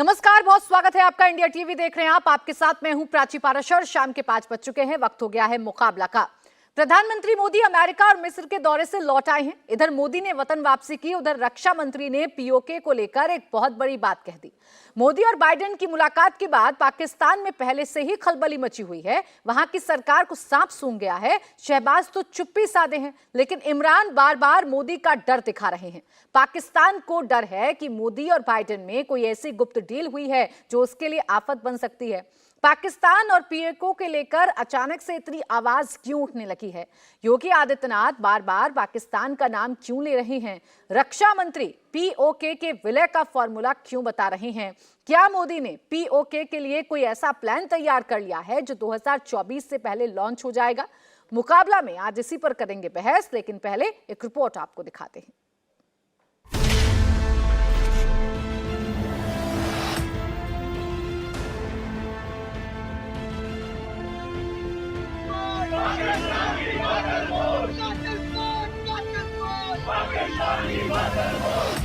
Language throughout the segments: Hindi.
नमस्कार, बहुत स्वागत है आपका। इंडिया टीवी देख रहे हैं आप। आपके साथ मैं हूं प्राची पाराशर। शाम के 5 बज चुके हैं। वक्त हो गया है मुकाबला का। प्रधानमंत्री मोदी अमेरिका और मिस्र के दौरे से लौट आए हैं। इधर मोदी ने वतन वापसी की, उधर रक्षा मंत्री ने पीओके को लेकर एक बहुत बड़ी बात कह दी। मोदी और बाइडेन की मुलाकात के बाद पाकिस्तान में पहले से ही खलबली मची हुई है। वहां की सरकार को सांप सूंघ गया है। शहबाज तो चुप्पी साधे हैं, लेकिन इमरान बार बार मोदी का डर दिखा रहे हैं। पाकिस्तान को डर है कि मोदी और बाइडेन में कोई ऐसी गुप्त डील हुई है जो उसके लिए आफत बन सकती है। पाकिस्तान और पीओके को लेकर अचानक से इतनी आवाज क्यों उठने लगी है? योगी आदित्यनाथ बार बार पाकिस्तान का नाम क्यों ले रहे हैं? रक्षा मंत्री पीओके के विलय का फॉर्मूला क्यों बता रहे हैं? क्या मोदी ने पीओके के लिए कोई ऐसा प्लान तैयार कर लिया है जो 2024 से पहले लॉन्च हो जाएगा? मुकाबला में आज इसी पर करेंगे बहस, लेकिन पहले एक रिपोर्ट आपको दिखाते हैं।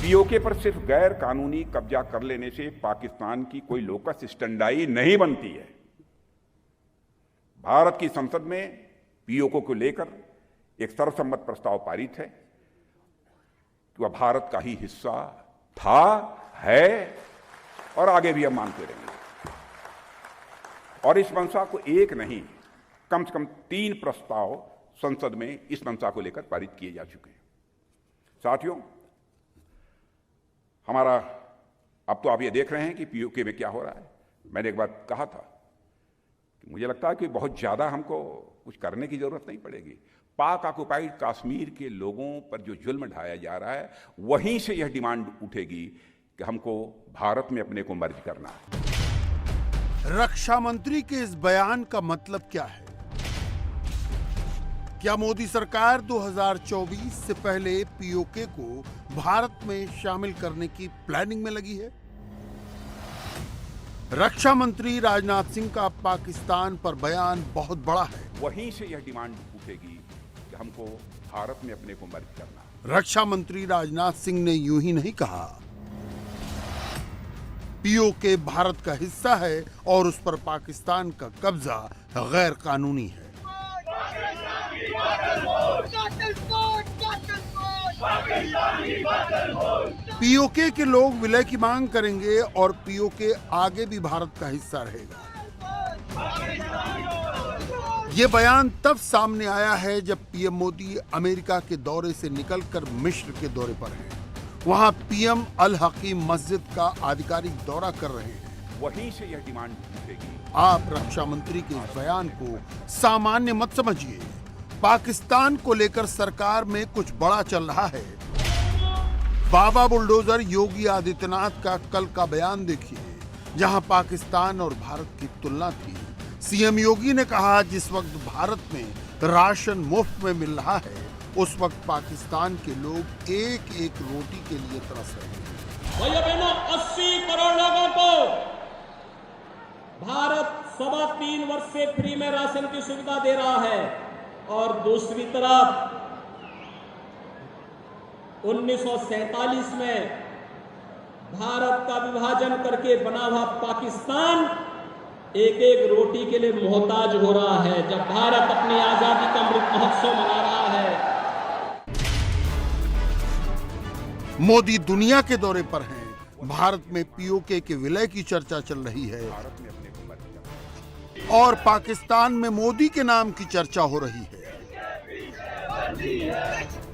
पीओके पर सिर्फ गैर कानूनी कब्जा कर लेने से पाकिस्तान की कोई लोकस स्टैंडाई नहीं बनती है। भारत की संसद में पीओके को लेकर एक सर्वसम्मत प्रस्ताव पारित है कि वह भारत का ही हिस्सा था, है और आगे भी हम मानते रहेंगे। और इस मंशा को एक नहीं, कम से कम 3 प्रस्ताव संसद में इस मंशा को लेकर पारित किए जा चुके हैं। साथियों, हमारा अब तो आप ये देख रहे हैं कि पीओके में क्या हो रहा है। मैंने एक बात कहा था कि मुझे लगता है कि बहुत ज्यादा हमको कुछ करने की जरूरत नहीं पड़ेगी। पाक ऑक्युपाइड कश्मीर के लोगों पर जो जुल्म ढाया जा रहा है, वहीं से यह डिमांड उठेगी कि हमको भारत में अपने को मर्ज करना है। रक्षा मंत्री के इस बयान का मतलब क्या है? क्या मोदी सरकार 2024 से पहले पीओके को भारत में शामिल करने की प्लानिंग में लगी है? रक्षा मंत्री राजनाथ सिंह का पाकिस्तान पर बयान बहुत बड़ा है। वहीं से यह डिमांड उठेगी कि हमको भारत में अपने को मर्ज करना है। रक्षा मंत्री राजनाथ सिंह ने यूं ही नहीं कहा। पीओके भारत का हिस्सा है और उस पर पाकिस्तान का कब्जा गैर कानूनी है। पीओके के लोग विलय की मांग करेंगे और पीओके आगे भी भारत का हिस्सा रहेगा। ये बयान तब सामने आया है जब पीएम मोदी अमेरिका के दौरे से निकलकर मिस्र के दौरे पर हैं। वहां पीएम अल हकीम मस्जिद का आधिकारिक दौरा कर रहे हैं। वहीं से यह डिमांड उठेगी। आप रक्षा मंत्री के इस बयान को सामान्य मत समझिए। पाकिस्तान को लेकर सरकार में कुछ बड़ा चल रहा है। बाबा बुलडोजर योगी आदित्यनाथ का कल का बयान देखिए, जहां पाकिस्तान और भारत की तुलना थी। सीएम योगी ने कहा, जिस वक्त भारत में राशन मुफ्त में मिल रहा है, उस वक्त पाकिस्तान के लोग एक एक रोटी के लिए तरस रहे हैं। भैया बहनों, 80 करोड़ लोगों को भारत 3.25 वर्ष से फ्री में राशन की सुविधा दे रहा है और दूसरी तरफ 1947 में भारत का विभाजन करके बना हुआ पाकिस्तान एक एक रोटी के लिए मोहताज हो रहा है, जब भारत अपनी आजादी का अमृत महोत्सव मना रहा है। मोदी दुनिया के दौरे पर हैं। भारत में पीओके के विलय की चर्चा चल रही है और पाकिस्तान में मोदी के नाम की चर्चा हो रही है।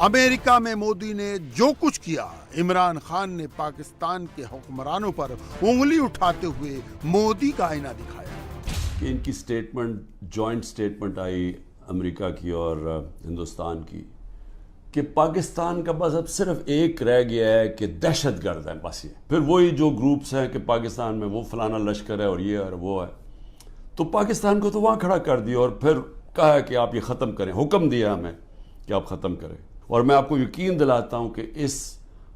अमेरिका में मोदी ने जो कुछ किया, इमरान खान ने पाकिस्तान के हुक्मरानों पर उंगली उठाते हुए मोदी का आईना दिखाया। कि इनकी स्टेटमेंट, जॉइंट स्टेटमेंट आई अमेरिका की और हिंदुस्तान की, कि पाकिस्तान का बस अब सिर्फ एक रह गया है कि दहशतगर्द है बस। ये फिर वही जो ग्रुप्स हैं कि पाकिस्तान में वो फलाना लश्कर है और ये और वो है, तो पाकिस्तान को तो वहाँ खड़ा कर दिया और फिर कहा कि आप ये ख़त्म करें। हुक्म दिया हमें कि आप ख़त्म करें। और मैं आपको यकीन दिलाता हूँ कि इस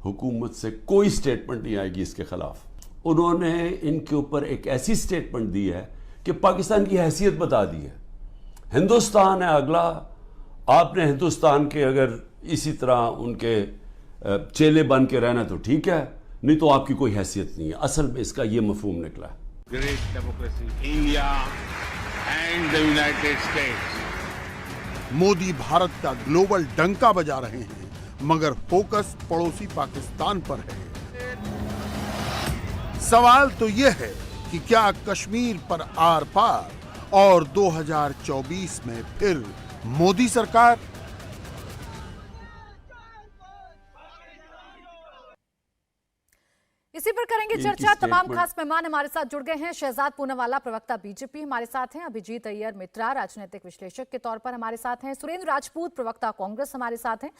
हुकूमत से कोई स्टेटमेंट नहीं आएगी इसके ख़िलाफ़। उन्होंने इनके ऊपर एक ऐसी स्टेटमेंट दी है कि पाकिस्तान की हैसियत बता दी है। हिंदुस्तान है अगला, आपने हिंदुस्तान के अगर इसी तरह उनके चेले बन के रहना तो ठीक है, नहीं तो आपकी कोई हैसियत नहीं है। असल में इसका ये मफहूम निकला है। great democracy, India and the United States. Modi Bharat का ग्लोबल डंका बजा रहे हैं, मगर फोकस पड़ोसी पाकिस्तान पर है। सवाल तो यह है कि क्या कश्मीर पर आर पार और 2024 में फिर मोदी सरकार? इसी पर करेंगे चर्चा। तमाम खास मेहमान हमारे साथ जुड़ गए हैं। शहजाद पूनावाला, प्रवक्ता बीजेपी, हमारे साथ हैं। अभिजीत अय्यर मित्रा, राजनीतिक विश्लेषक के तौर पर हमारे साथ हैं। सुरेंद्र राजपूत, प्रवक्ता कांग्रेस, हमारे साथ हैं।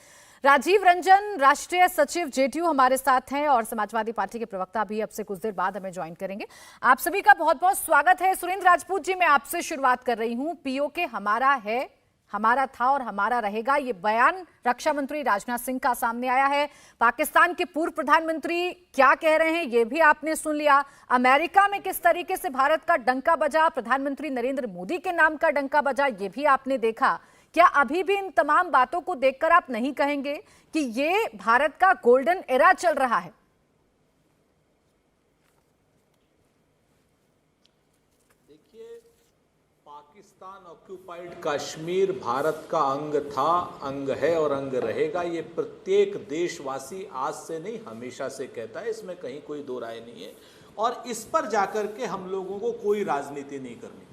राजीव रंजन, राष्ट्रीय सचिव जेडीयू, हमारे साथ हैं। और समाजवादी पार्टी के प्रवक्ता भी अब से कुछ देर बाद हमें ज्वाइन करेंगे। आप सभी का बहुत बहुत स्वागत है। सुरेंद्र राजपूत जी, मैं आपसे शुरुआत कर रही हूं। पीओके हमारा है, हमारा था और हमारा रहेगा, ये बयान रक्षा मंत्री राजनाथ सिंह का सामने आया है। पाकिस्तान के पूर्व प्रधानमंत्री क्या कह रहे हैं ये भी आपने सुन लिया। अमेरिका में किस तरीके से भारत का डंका बजा, प्रधानमंत्री नरेंद्र मोदी के नाम का डंका बजा, ये भी आपने देखा। क्या अभी भी इन तमाम बातों को देखकर आप नहीं कहेंगे कि ये भारत का गोल्डन एरा चल रहा है? पाकिस्तान ऑक्यूपाइड कश्मीर भारत का अंग था, अंग है और अंग रहेगा। ये प्रत्येक देशवासी आज से नहीं हमेशा से कहता है, इसमें कहीं कोई दो राय नहीं है। और इस पर जाकर के हम लोगों को कोई राजनीति नहीं करनी।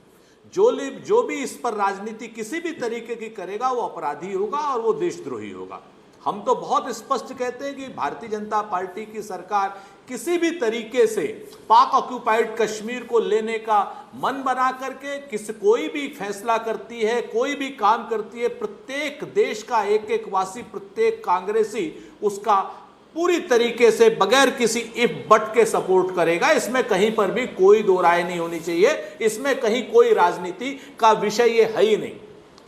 जो भी इस पर राजनीति किसी भी तरीके की करेगा वो अपराधी होगा और वो देशद्रोही होगा। हम तो बहुत स्पष्ट कहते हैं कि भारतीय जनता पार्टी की सरकार किसी भी तरीके से पाक ऑक्यूपाइड कश्मीर को लेने का मन बना करके कोई भी फैसला करती है, कोई भी काम करती है, प्रत्येक देश का एक एक वासी, प्रत्येक कांग्रेसी उसका पूरी तरीके से बगैर किसी इफ बट के सपोर्ट करेगा। इसमें कहीं पर भी कोई दो राय नहीं होनी चाहिए। इसमें कहीं कोई राजनीति का विषय ये है ही नहीं।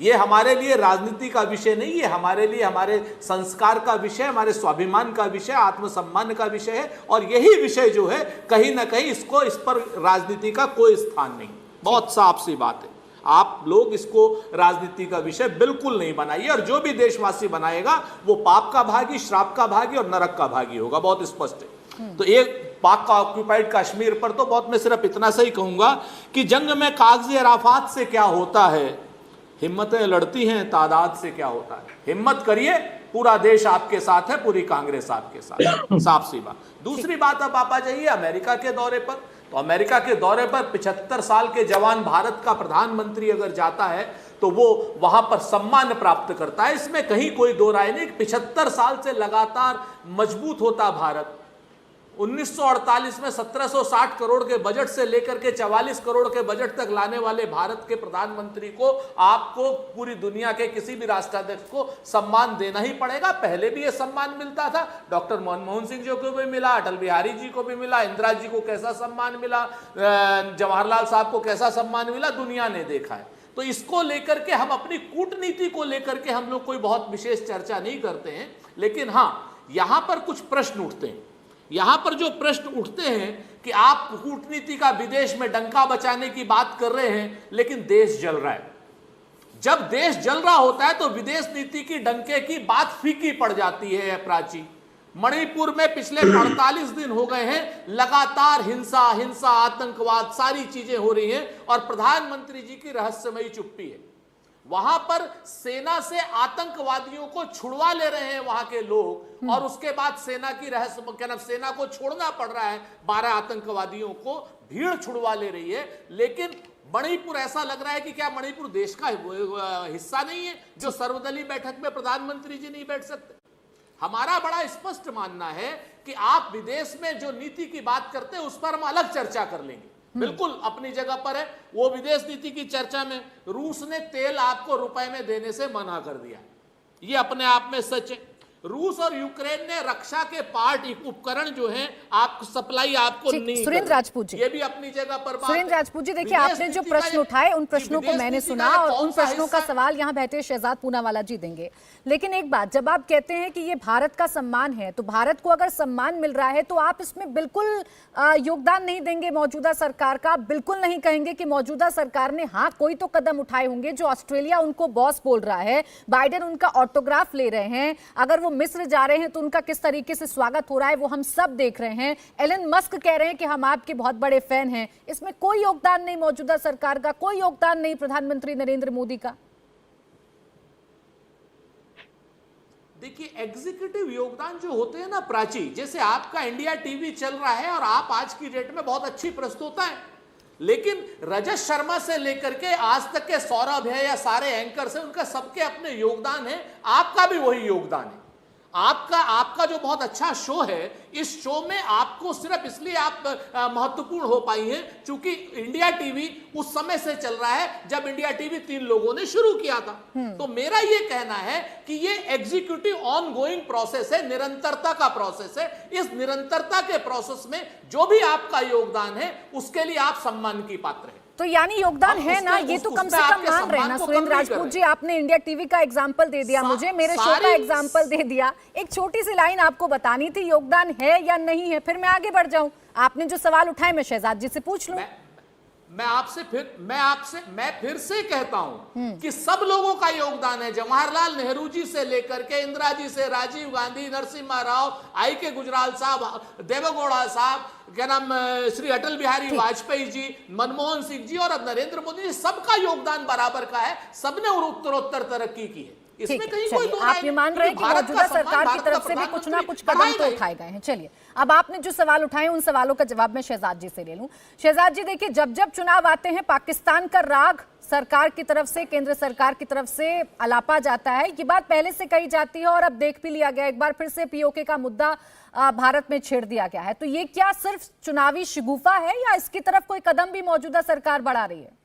ये हमारे लिए राजनीति का विषय नहीं है, हमारे लिए हमारे संस्कार का विषय, हमारे स्वाभिमान का विषय, आत्मसम्मान का विषय है। और यही विषय जो है कहीं ना कहीं इस पर राजनीति का कोई स्थान नहीं। बहुत साफ सी बात है। आप लोग इसको राजनीति का विषय बिल्कुल नहीं बनाइए, और जो भी देशवासी बनाएगा वो पाप का भागी, श्राप का भागी और नरक का भागी होगा। बहुत स्पष्ट है। तो एक पाक का ऑक्यूपाइड कश्मीर पर तो बहुत, मैं सिर्फ इतना सा ही कहूंगा कि जंग में कागजी अराफात से क्या होता है, हिम्मतें लड़ती हैं तादाद से क्या होता है। हिम्मत करिए, पूरा देश आपके साथ है, पूरी कांग्रेस आपके साथ है। साफ सी बात। दूसरी बात, अब आप आ जाइए अमेरिका के दौरे पर। तो अमेरिका के दौरे पर 75 साल के जवान भारत का प्रधानमंत्री अगर जाता है तो वो वहां पर सम्मान प्राप्त करता है। इसमें कहीं कोई दो राय नहीं। 75 साल से लगातार मजबूत होता भारत। 1948 में 1760 करोड़ के बजट से लेकर के 44 करोड़ के बजट तक लाने वाले भारत के प्रधानमंत्री को आपको पूरी दुनिया के किसी भी राष्ट्राध्यक्ष को सम्मान देना ही पड़ेगा। पहले भी ये सम्मान मिलता था, डॉक्टर मनमोहन सिंह जी को भी मिला, अटल बिहारी जी को भी मिला, इंदिरा जी को कैसा सम्मान मिला, जवाहरलाल साहब को कैसा सम्मान मिला, दुनिया ने देखा है। तो इसको लेकर के हम अपनी कूटनीति को लेकर के हम लोग कोई बहुत विशेष चर्चा नहीं करते हैं। लेकिन हाँ, यहां पर कुछ प्रश्न उठते हैं। यहां पर जो प्रश्न उठते हैं कि आप कूटनीति का विदेश में डंका बचाने की बात कर रहे हैं, लेकिन देश जल रहा है। जब देश जल रहा होता है तो विदेश नीति की डंके की बात फीकी पड़ जाती है। प्राची, मणिपुर में पिछले 48 दिन हो गए हैं, लगातार हिंसा, आतंकवाद, सारी चीजें हो रही हैं और प्रधानमंत्री जी की रहस्यमयी चुप्पी है। वहां पर सेना से आतंकवादियों को छुड़वा ले रहे हैं वहां के लोग, और उसके बाद सेना की सेना को छोड़ना पड़ रहा है। 12 आतंकवादियों को भीड़ छुड़वा ले रही है। लेकिन मणिपुर, ऐसा लग रहा है कि क्या मणिपुर देश का हिस्सा नहीं है जो सर्वदलीय बैठक में प्रधानमंत्री जी नहीं बैठ सकते? हमारा बड़ा स्पष्ट मानना है कि आप विदेश में जो नीति की बात करते हैं उस पर हम अलग चर्चा कर लेंगे, बिल्कुल अपनी जगह पर है। वो विदेश नीति की चर्चा में रूस ने तेल आपको रुपए में देने से मना कर दिया, ये अपने आप में सच है। रूस और यूक्रेन ने रक्षा के पार्ट उपकरण जो हैं आप सप्लाई आपको नहीं। सुरेंद्र राजपूत जी, ये भी अपनी जगह पर बात। सुरेंद्र राजपूत जी, देखिए आपने जो प्रश्न उठाए उन प्रश्नों को मैंने सुना और उन प्रश्नों का सवाल यहाँ बैठे शहजाद पूनावाला जी देंगे। लेकिन एक बात, जब आप कहते हैं कि ये भारत का सम्मान है, तो भारत को अगर सम्मान मिल रहा है तो आप इसमें बिल्कुल योगदान नहीं देंगे मौजूदा सरकार का? बिल्कुल नहीं कहेंगे कि मौजूदा सरकार ने हाँ कोई तो कदम उठाए होंगे? जो ऑस्ट्रेलिया उनको बॉस बोल रहा है, बाइडेन उनका ऑटोग्राफ ले रहे हैं, अगर वो मिस्र जा रहे हैं तो उनका किस तरीके से स्वागत हो रहा है वो हम सब देख रहे हैं। एलन मस्क कह रहे हैं कि हम आपके बहुत बड़े फैन हैं। इसमें कोई योगदान नहीं मौजूदा सरकार का, कोई योगदान नहीं प्रधानमंत्री नरेंद्र मोदी का। देखिए, एग्जीक्यूटिव योगदान जो होते हैं ना प्राची, जैसे आपका इंडिया टीवी चल रहा है और आप आज की डेट में बहुत अच्छी प्रस्तुता है, लेकिन रजत शर्मा से लेकर के आज तक के सौरभ है या सारे एंकर्स हैं, उनका सबके अपने योगदान है। आपका भी वही योगदान है। आपका जो बहुत अच्छा शो है, इस शो में आपको सिर्फ इसलिए आप महत्वपूर्ण हो पाई हैं क्योंकि इंडिया टीवी उस समय से चल रहा है जब इंडिया टीवी 3 लोगों ने शुरू किया था। तो मेरा ये कहना है कि ये एग्जीक्यूटिव ऑन गोइंग प्रोसेस है, निरंतरता का प्रोसेस है। इस निरंतरता के प्रोसेस में जो भी आपका योगदान है उसके लिए आप सम्मान की पात्र हैं। तो यानी योगदान है ना, ये तो कम से कम मान रहे हैं ना। सुरेंद्र राजपूत जी, आपने इंडिया टीवी का एग्जांपल दे दिया, मुझे मेरे शो का एग्जांपल दे दिया। एक छोटी सी लाइन आपको बतानी थी, योगदान है या नहीं है, फिर मैं आगे बढ़ जाऊं। आपने जो सवाल उठाए मैं शहजाद जी से पूछ लूं। मैं फिर से कहता हूं कि सब लोगों का योगदान है। जवाहरलाल नेहरू जी से लेकर के इंदिरा जी से राजीव गांधी, नरसिम्हा राव, आई के गुजराल साहब, देवेगौड़ा साहब, क्या नाम, श्री अटल बिहारी वाजपेयी जी, मनमोहन सिंह जी और अब नरेंद्र मोदी जी, सबका योगदान बराबर का है। सबने उत्तरोत्तर तरक्की की है। इसमें कहीं कोई दो आप ये मान रहे हैं कि मौजूदा सरकार की तरफ से भी कुछ ना कुछ कदम तो उठाए गए हैं। चलिए, अब आपने जो सवाल उठाए उन सवालों का जवाब मैं शहजाद जी से ले लूं। शहजाद जी, देखिए, जब जब चुनाव आते हैं पाकिस्तान का राग सरकार की तरफ से, केंद्र सरकार की तरफ से अलापा जाता है। ये बात पहले से कही जाती है और अब देख भी लिया गया, एक बार फिर से पीओके का मुद्दा भारत में छेड़ दिया गया है। तो ये क्या सिर्फ चुनावी शिगुफा है या इसकी तरफ कोई कदम भी मौजूदा सरकार बढ़ा रही है?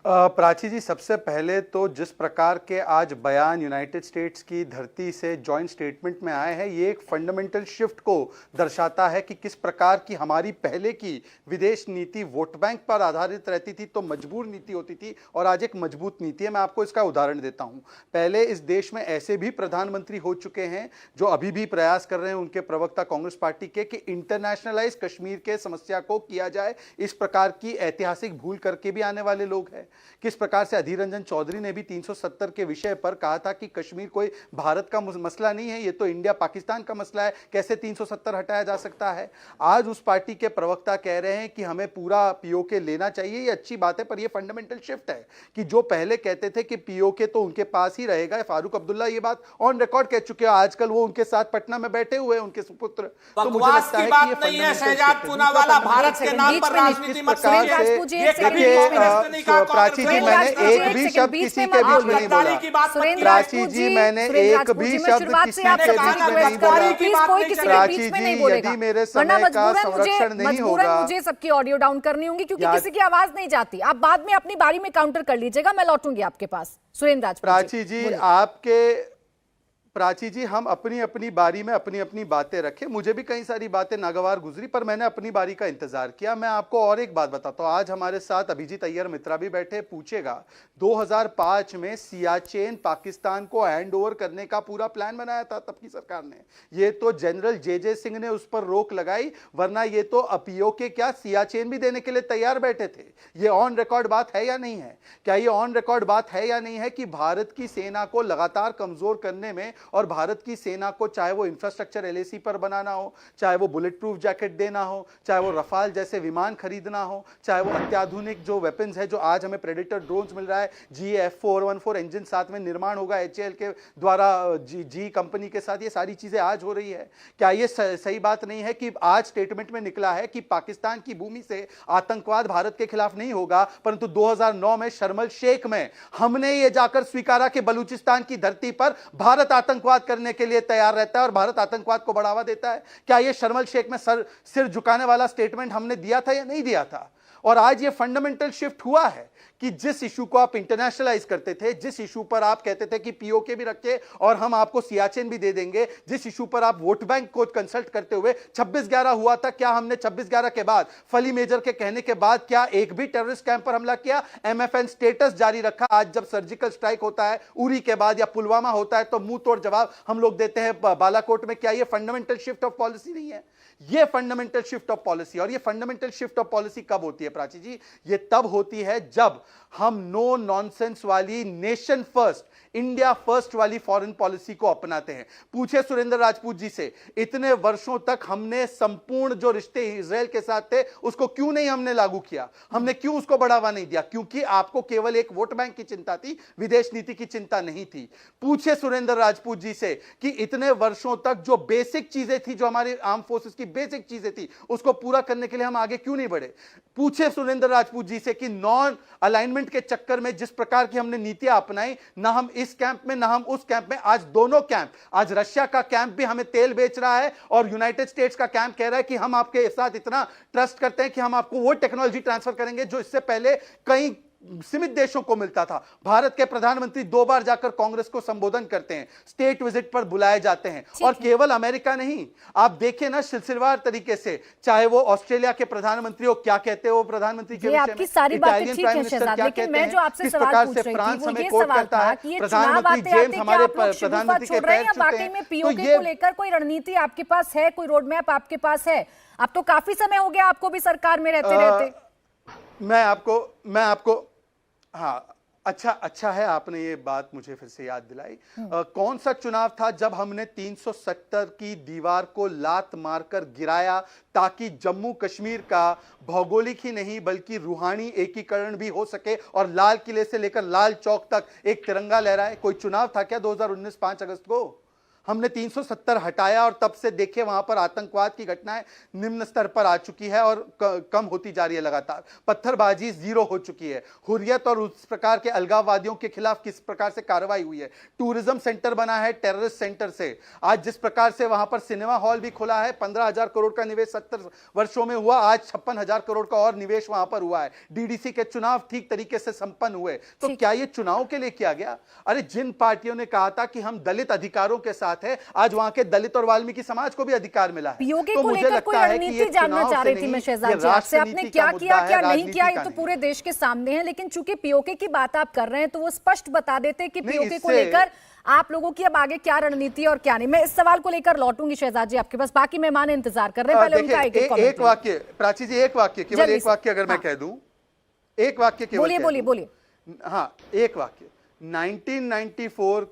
प्राची जी, सबसे पहले तो जिस प्रकार के आज बयान यूनाइटेड स्टेट्स की धरती से जॉइंट स्टेटमेंट में आए हैं, ये एक फंडामेंटल शिफ्ट को दर्शाता है कि किस प्रकार की हमारी पहले की विदेश नीति वोट बैंक पर आधारित रहती थी, तो मजबूर नीति होती थी, और आज एक मजबूत नीति है। मैं आपको इसका उदाहरण देता हूं। पहले इस देश में ऐसे भी प्रधानमंत्री हो चुके हैं जो अभी भी प्रयास कर रहे हैं, उनके प्रवक्ता कांग्रेस पार्टी के, कि इंटरनेशनलाइज कश्मीर के समस्या को किया जाए। इस प्रकार की ऐतिहासिक भूल करके भी आने वाले लोग हैं। किस प्रकार से अधीर रंजन चौधरी ने भी 370 के विषय पर कहा था कि कश्मीर कोई भारत का मसला नहीं है, ये तो इंडिया पाकिस्तान का मसला है, कैसे 370 हटाया जा सकता है। आज उस पार्टी के प्रवक्ता कह रहे हैं कि हमें पूरा पीओके लेना चाहिए। ये अच्छी बात है, पर ये फंडामेंटल शिफ्ट है कि जो पहले कहते थे कि पीओके तो उनके पास ही रहेगा, फारूक अब्दुल्ला ये बात ऑन रिकॉर्ड कह चुके हैं। आजकल वो उनके साथ पटना में बैठे हुए हैं, उनके सुपुत्र। तो मुझे लगता है कि ये शहजाद पूनावाला भारत के नाम पर राजनीति मत प्राची जी, मैंने एक भी शब्द किसी के बीच में नहीं बोला। प्राची जी, मैंने एक भी शब्द किसी के बीच में नहीं बोला। प्राची जी, यदि मेरे समय का संरक्षण नहीं होगा, मुझे सबकी ऑडियो डाउन करनी होगी क्योंकि किसी की आवाज नहीं जाती। आप बाद में अपनी बारी में काउंटर कर लीजिएगा, मैं लौटूंगी आपके पास। सुरेंद्र राजपूत। प्राची जी, हम अपनी अपनी बारी में अपनी अपनी बातें रखें। मुझे भी कई सारी बातें नागवार गुजरी, पर मैंने अपनी बारी का इंतजार किया। मैं आपको और एक बात बताता हूं। आज हमारे साथ अभिजीत अय्यर मित्रा भी बैठे। पूछेगा 2005 में सियाचेन पाकिस्तान को हैंड ओवर करने का पूरा प्लान बनाया था तब की सरकार ने। ये तो जनरल जे सिंह ने उस पर रोक लगाई, वरना ये तो पीओके क्या सियाचेन भी देने के लिए तैयार बैठे थे। ये ऑन रिकॉर्ड बात है या नहीं है? क्या ये ऑन रिकॉर्ड बात है या नहीं है कि भारत की सेना को लगातार कमजोर करने में, और भारत की सेना को चाहे वो इंफ्रास्ट्रक्चर एलएसी पर बनाना हो, चाहे वो बुलेट प्रूफ जैकेट देना हो, चाहे वो रफाल जैसे विमान खरीदना हो, चाहे वो अत्याधुनिक जो वेपन्स है, जो आज हमें प्रेडेटर ड्रोन्स मिल रहा है, GF414 इंजन साथ में निर्माण होगा HAL के द्वारा, जी कंपनी के साथ, ये सारी चीजें आज हो रही है। क्या ये सही बात नहीं है कि आज स्टेटमेंट में निकला है कि पाकिस्तान की भूमि से आतंकवाद भारत के खिलाफ नहीं होगा, परंतु 2009 में शर्म एल शेख में हमने ये जाकर स्वीकारा कि बलूचिस्तान की धरती पर भारत आतंकवाद करने के लिए तैयार रहता है और भारत आतंकवाद को बढ़ावा देता है। क्या ये शर्म एल शेख में सिर झुकाने वाला स्टेटमेंट हमने दिया था या नहीं दिया था? और आज ये फंडामेंटल शिफ्ट हुआ है कि जिस इशू को आप इंटरनेशनलाइज करते थे, जिस इशू पर आप कहते थे कि पीओके भी रखे और हम आपको सियाचिन भी दे देंगे, जिस इशू पर आप वोट बैंक को कंसल्ट करते हुए 26/11 हुआ था, क्या हमने 26/11 के बाद, फली मेजर के कहने के बाद, क्या एक भी टेररिस्ट कैंप पर हमला किया? MFN स्टेटस जारी रखा। आज जब सर्जिकल स्ट्राइक होता है उरी के बाद या पुलवामा होता है तो मुंह तोड़ जवाब हम लोग देते हैं बालाकोट में। क्या ये फंडामेंटल शिफ्ट ऑफ पॉलिसी नहीं है? ये फंडामेंटल शिफ्ट ऑफ पॉलिसी। और ये फंडामेंटल शिफ्ट ऑफ पॉलिसी कब होती है प्राची जी? ये तब होती है जब हम नो नॉनसेंस वाली नेशन फर्स्ट, इंडिया फर्स्ट वाली फॉरेन पॉलिसी को अपनाते हैं। पूछे सुरेंद्र राजपूत जी से, इतने वर्षों तक हमने संपूर्ण जो रिश्ते इजराइल के साथ थे उसको क्यों नहीं हमने लागू किया, हमने क्यों उसको बढ़ावा नहीं दिया? क्योंकि आपको केवल एक वोट बैंक की चिंता थी, विदेश नीति की चिंता नहीं थी। पूछे सुरेंद्र राजपूत जी से कि इतने वर्षों तक जो बेसिक चीजें थी, जो हमारी आर्म फोर्सेस की बेसिक चीजें थी, उसको पूरा करने के लिए हम आगे क्यों नहीं बढ़े? पूछे सुरेंद्र राजपूत जी से कि नॉन अलाइनमेंट के चक्कर में जिस प्रकार की हमने नीतियां अपनाई, ना हम इस कैंप में ना हम उस कैंप में, आज दोनों कैंप, आज रशिया का कैंप भी हमें तेल बेच रहा है और यूनाइटेड स्टेट्स का कैंप कह रहा है कि हम आपके साथ इतना ट्रस्ट करते हैं कि हम आपको वो टेक्नोलॉजी ट्रांसफर करेंगे जो इससे पहले कई सीमित देशों को मिलता था। भारत के प्रधानमंत्री 2 बार जाकर कांग्रेस को संबोधन करते हैं, स्टेट विजिट पर बुलाए जाते हैं, और केवल अमेरिका नहीं, आप देखिए ना सिलसिलेवार तरीके से, चाहे वो ऑस्ट्रेलिया के प्रधानमंत्री हो, क्या कहते हैं वो प्रधानमंत्री के विषय में, सारी बातें इटालियन ठीक प्राइम है मिनिस्टर शहजाद, क्या लेकिन कहते मैं हैं, जो आपसे किस सवाल प्रकार पूछ से रही थी फ्रांस वो हमें ये कोट सवाल करता था है, कि ये प्रधानमंत्री चुनाव आते जेम्स आते हमारे क्या आप लोग प्रधानमंत्री के छोड़ रहे पैर हैं, छूते वाकई हैं। में तो पीओके को लेकर कोई रणनीति आपके पास है, कोई रोड मैप आपके पास है? अब तो काफी समय हो गया आपको भी सरकार में रहते रहते। मैं आपको हाँ, अच्छा है आपने ये बात मुझे फिर से याद दिलाई। कौन सा चुनाव था जब हमने 370 की दीवार को लात मारकर गिराया ताकि जम्मू कश्मीर का भौगोलिक ही नहीं बल्कि रूहानी एकीकरण भी हो सके और लाल किले से लेकर लाल चौक तक एक तिरंगा लहराए? कोई चुनाव था क्या 2019 5 अगस्त को? हमने 370 हटाया और तब से देखे वहां पर आतंकवाद की घटनाएं निम्न स्तर पर आ चुकी है और कम होती जा रही है लगातार। पत्थरबाजी 0 हो चुकी है। हुर्रियत और उस प्रकार के अलगाववादियों के खिलाफ किस प्रकार से कार्रवाई हुई है। टूरिज्म सेंटर बना है टेररिस्ट सेंटर से। आज जिस प्रकार से वहां पर सिनेमा हॉल भी खुला है, 15,000 करोड़ का निवेश 70 वर्षों में हुआ, आज 56,000 करोड़ का और निवेश वहां पर हुआ है। डीडीसी के चुनाव ठीक तरीके से संपन्न हुए। तो क्या ये चुनाव के लिए किया गया? अरे जिन पार्टियों ने कहा था कि हम दलित अधिकारों के साथ है, आज वहां के दलित और वाल्मीकि समाज को भी अधिकार मिला है। पीओके तो को मुझे लेकर कोई लगता है कि रणनीति ये जानना चुनाव चाह से रही थी नहीं, मैं शहजाद ये जी आपसे, आपने राष्ट्रनीति क्या का किया मुद्दा क्या है, नहीं राजनीति किया, ये का तो नहीं। पूरे देश के सामने है, लेकिन चूंकि पीओके की बात आप कर रहे हैं तो वो स्पष्ट बता देते कि नहीं, पीओके को इससे- लेकर आप लोगों की अब आगे क्या रणनीति है और क्या नहीं। मैं इस सवाल को लेकर लौटूंगी शहजाद जी आपके पास, बाकी मेहमान इंतजार कर रहे हैं, पहले उनका एक देखिए, एक वाक्य प्राची जी, एक वाक्य, केवल जल्दी एक से। वाक्य अगर मैं हाँ। कह दूं, एक वाक्य केवल बोलिए कह बोलिए दूं। बोलिए। हाँ, एक वाक्य। 1994